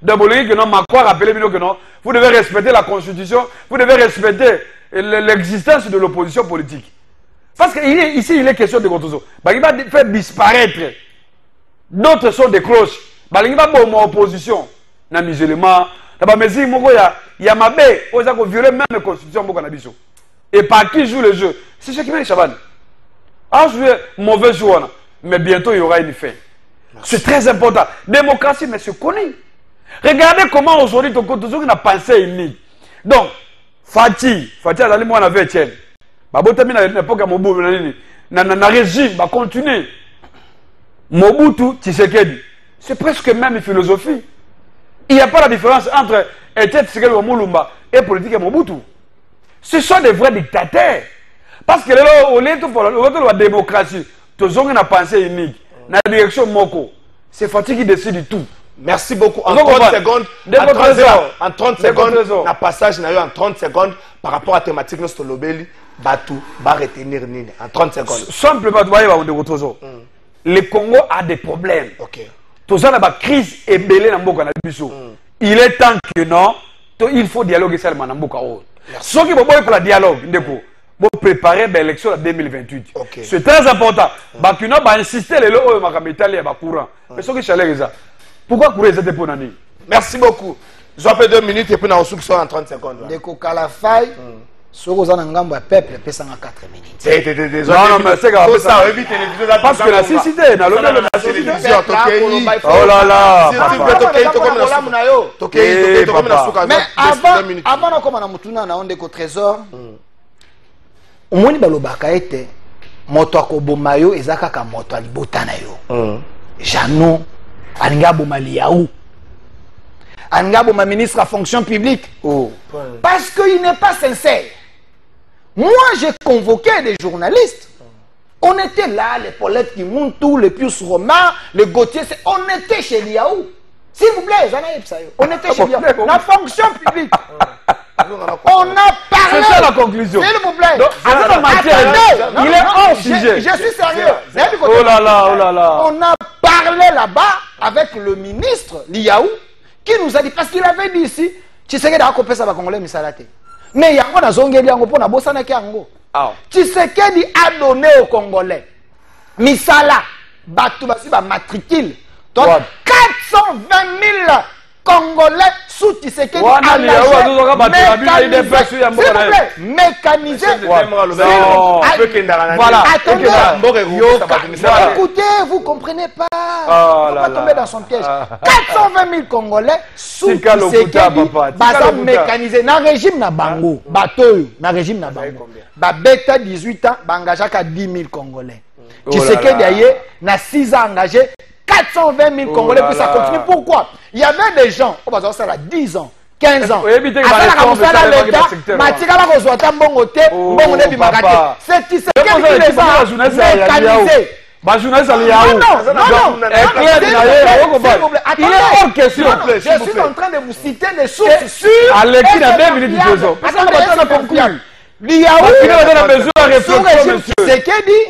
De Bolingi que non, Macron rappeler Bino que non. Vous devez respecter la constitution, vous devez respecter l'existence de l'opposition politique. Parce qu'ici, il est question de Gotozo. Il va faire disparaître. D'autres sont des cloches. Il va avoir une opposition. Dans le musulman, il y a ma baie, ils ont violé même la constitution. Et par qui joue le jeu? C'est ce qui m'a dit Chaban. Ah, je vais mauvais joueur. Mais bientôt, il y aura une fin. C'est très important. Démocratie, mais c'est connu. Regardez comment aujourd'hui, on a pensé unique. Donc, Fatih, a dit, moi, on avait Etienne. Babotami à l'époque à Mobutu, na régime, va continuer. Mobutu, Tshisekedi. C'est presque même une philosophie. Il n'y a pas la différence entre Etienne Tshisekedi Moulumba et politique Mobutu. Ce sont des vrais dictateurs. Parce que là, au lieu de la démocratie, tous ont une pensée unique. Dans la direction Moko, c'est Fatih qui décide tout. Merci beaucoup. En 30 secondes, en 30 secondes, un passage en 30 secondes par rapport à la thématique de l'Obéli, Batou va retenir Nini en 30 secondes. Simplement, le Congo a des problèmes. Tout ça, la crise est belée dans Mboka. Il est temps que non, il faut dialoguer seulement dans Mboka. Ce qui est pour le dialogue, pour préparer l'élection en 2028. C'est très important. Bakuna va insister les lois de courant. Mais ce qui est ça. Pourquoi courir cette pour Nani? Merci beaucoup. Je vais faire 2 minutes et puis on a en 30 secondes. Deko Kalafai, ce que vous avez un peuple, peut 4 minutes. Non, mais c'est grave. Parce que la cécité, la télévision, oh là là. Mais avant comme on a mutuna na onde ko trésor, omoni balobaka ete moto akoboma yo ezaka ka moto alibota na yo. Jano Angabo Maliaou. Angabo ma ministre à fonction publique. Parce qu'il n'est pas sincère. Moi, j'ai convoqué des journalistes. On était là, les Paulette qui montent tout, les Pius Romain, les Gauthier. On était chez Liaou. S'il vous plaît, on était chez Liaou. La fonction publique. On a parlé. C'est ça la conclusion. S'il vous plaît. Il est hors sujet. Je suis sérieux. Oh là là, oh là là. On a parlé là-bas avec le ministre Liaou qui nous a dit, parce qu'il avait dit ici, Tshisekedi akopesa ba Congolais misala te. Mais yango na zongeli yango pona bosana ki yango. Tshisekedi a donné aux Congolais misala batu basi ba matricule. Donc 420 000 Congolais sous Tshisekedi mécanisé. Voilà. Écoutez, vous comprenez pas. Faut pas tomber dans son piège. 420 000 Congolais sous Tshisekedi mécanisé. Na régime na bango, bateau, na régime na bango. Ba beta 18 ans, ba engagé à 10 000 Congolais. Tshisekedi aye na 6 ans engagé 420 000 Congolais, puis ça continue. Pourquoi? Il y avait des gens, on va ça là 10 ans, 15 ans. C'est Tshisekedi qui les a mécanisés. Non, il est hors question. Je suis en train de vous citer des sources sûres.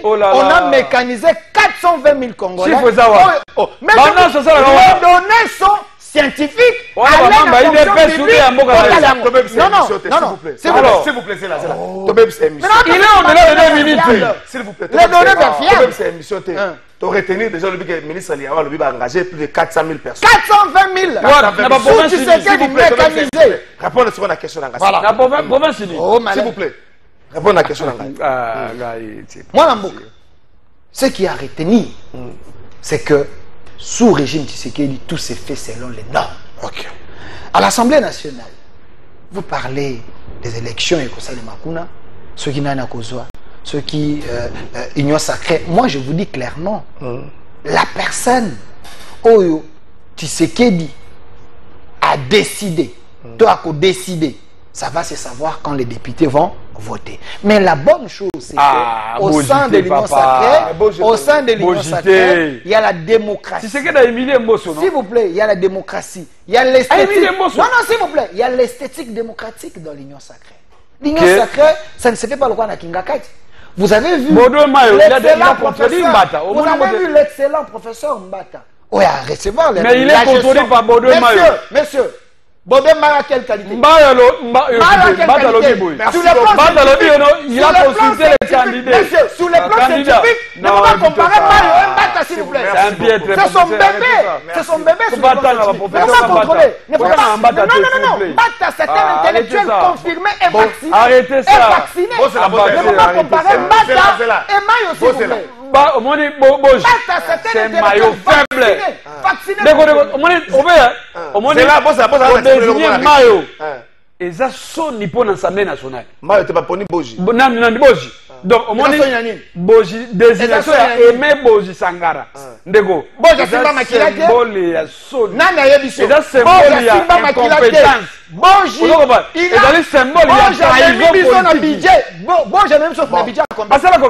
On a mécanisé 420 000 Congolais. Mais les données sont scientifiques. Non, s'il vous plaît, c'est là. Il est au-delà de 2 minutes. S'il vous plaît, les données sont fiables. Tu retenir déjà le ministre Liawa a engagé plus de 400 000 personnes. 420 000. Sous Tshisekedi mécanisé. Répondez sur la question. S'il vous plaît. Répondez à la question. Moi, ce qui a retenu, c'est que sous régime Tshisekedi, tout s'est fait selon les normes. À l'Assemblée nationale, vous parlez des élections et conseil de Makuna, ceux qui n'en ont qu'aux ceux qui union sacrée. Moi, je vous dis clairement, la personne Oyo Tshisekedi a décidé, toi a décidé, ça va se savoir quand les députés vont voter. Mais la bonne chose, c'est qu'au sein de l'union sacrée, il y a la démocratie. S'il vous plaît, il y a la démocratie. Il y a l'esthétique. Non, s'il vous plaît, il y a l'esthétique démocratique dans l'union sacrée. L'union sacrée, ça ne se fait pas le roi na Kingakati. Vous avez vu l'excellent professeur Mbata. Oui, à recevoir les. Mais il est contrôlé par Baudouin Mayo. Monsieur. Baudouin Mayo a quelle qualité? Il a consulté les candidats. Sur les plans scientifiques, ne faut pas comparer Mayo et Mbata, s'il vous plaît. C'est son bébé. C'est son bébé. Ne faut pas contrôler. Non. Mbata, c'est un intellectuel confirmé et vacciné. Arrêtez ça. Ne faut pas comparer Mbata et Mayo, s'il vous plaît. C'est maillot faible. Maillot. Et ça sonne pour l'Assemblée nationale. Maillot, tu pas poni Boji. Donc, au moins, Boji, désignation aimé Boji Sangara. Ndego. Boji Simba Makilate. Symbole ya sonne. Nana yebiso. Et ça symbole ya incompétence. Boji. Et ça symbole ya trahison politique. Boji même sur le budget combien? Boji là.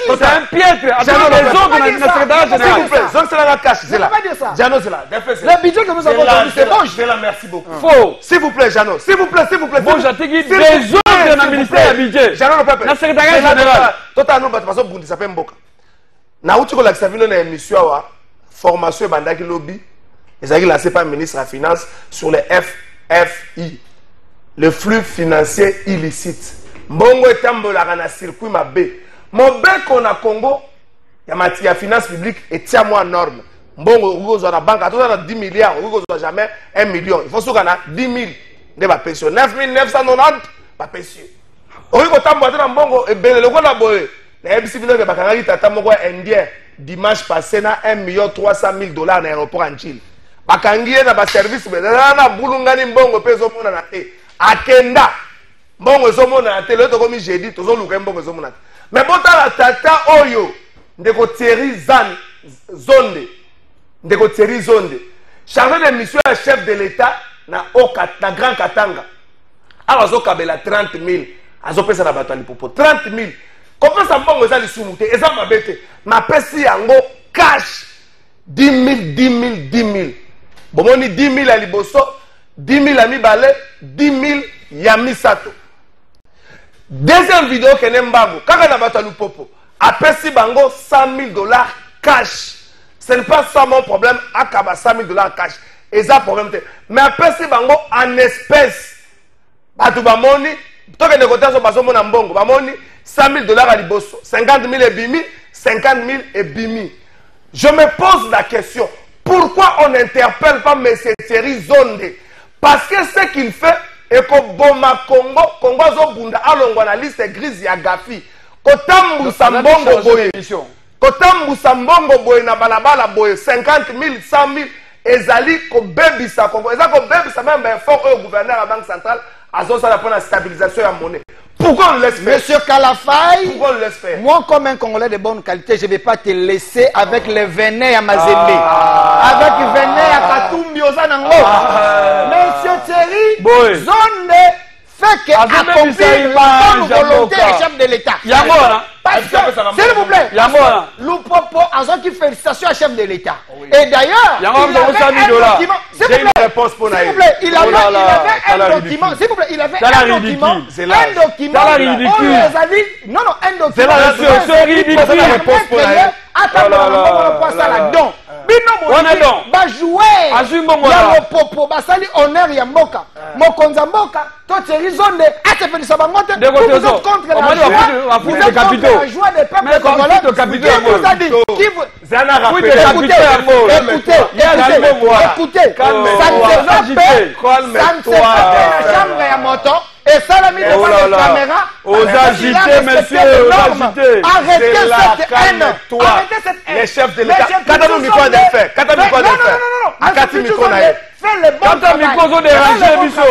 C'est un piètre. Le budget que nous avons donné, c'est bon. Merci beaucoup. Faux. S'il vous plaît, Jano. S'il vous plaît. Bon, j'ai dit des autres dans le ministère du budget. Jano, le peuple. La secrétaire générale. Totalement, parce que vous savez Mboka. Na uti ko la savino na émission wa formation bandaki lobby. Ils ont lancé par le ministre de la Finance sur le FFI, le flux financier illicite. Mbongo etambola na circuit mabé. Mon bec on a Congo, il y a finance publique et tiens moi norme. Mbongo vous avez la banque à 10 milliards, vous avez jamais 1 million. Il faut qu'on a 10 000 de ma pension, 9 990 ma pension. On va tambola na mbongo et ben le ko na boye. Na ebisi bino ke bakangaki tata moko indien dimanche passé na 1 300 000 $ na aéroport en Chine. Bakangi na ba service na bulungani mbongo pe zo mona na te. Akenda. Mbongo zo mona na te le to komi jeudi to zo luka mbongo zo mona. Mais bota la tata oyo ndeko Thierry Zonde. Ndeko Thierry Zonde. Chargé de mission à chef de l'État na Grand Katanga. Alors zo kabela 30 000. Azo pesa na bato alipopo 30 000. Comment ça mbongo za lisumuté et ça mabete. Ma pesi yango cash 10 000. Bomoni 10 000 à liboso, 10 000 à mibale, 10 000 ya misato. Deuxième vidéo que Nembago, quand on a battu le popo, après si bango $100 000 cash. Ce n'est pas ça mon problème, akaba $100 000 cash. Et ça problème. Mais après si bango en espèces, batu bamoni, toi que négociation baso mon ambongo, bamoni $100 000 à liboso, 50 000 et bimi, 50 000 et bimi. Je me pose la question, pourquoi on n'interpelle pas M. Thierry Zonde? Parce que ce qu'il fait, et que Boma Congo, Congo Zobunda, alongo na liste grise ya Gafi, Kotambu Sambongo Boye, Kotambu Sambongo Boye na balabala Boye, 50 000, 100 000, ezali ko bebisa Congo, ezali ko bebisa même fort au gouverneur à la Banque Centrale, à ça la pour la stabilisation de la monnaie. Pourquoi on le laisse faire? Monsieur Kalafaï, pourquoi on le laisse faire? Moi, comme un Congolais de bonne qualité, je ne vais pas te laisser avec les venets à Mazembe. Avec les venets à Katumbi, aux Anango. Monsieur Thierry, zone fait qu'accomplir la bonne volonté des chefs de l'État. Parce que, s'il vous plaît, Loupopo a qui félicitations à chef de l'État. Et d'ailleurs, il avait un document. S'il vous plaît, il avait un document. S'il vous plaît, il avait un document. Un document. On les a dit. Non, non, un document. C'est ridicule. C'est la réponse pour la ba jouer ya Lopopo basali honneur ya mboka mokonza mboka to Thierry Zonde atepelisa bango te vous êtes contre la joie des peuples congolais qui vous a dit qui vous écoutez ça ne se fait pas la chambre ya moto et ça la mise devant les caméras aux agités monsieur aux agités arrêtez cette haine arrêtez cette haine les chefs de l'État Katami Miko de faire Katami Miko de faire Akati Miko na fais le bon travail Katami Miko de ranger biso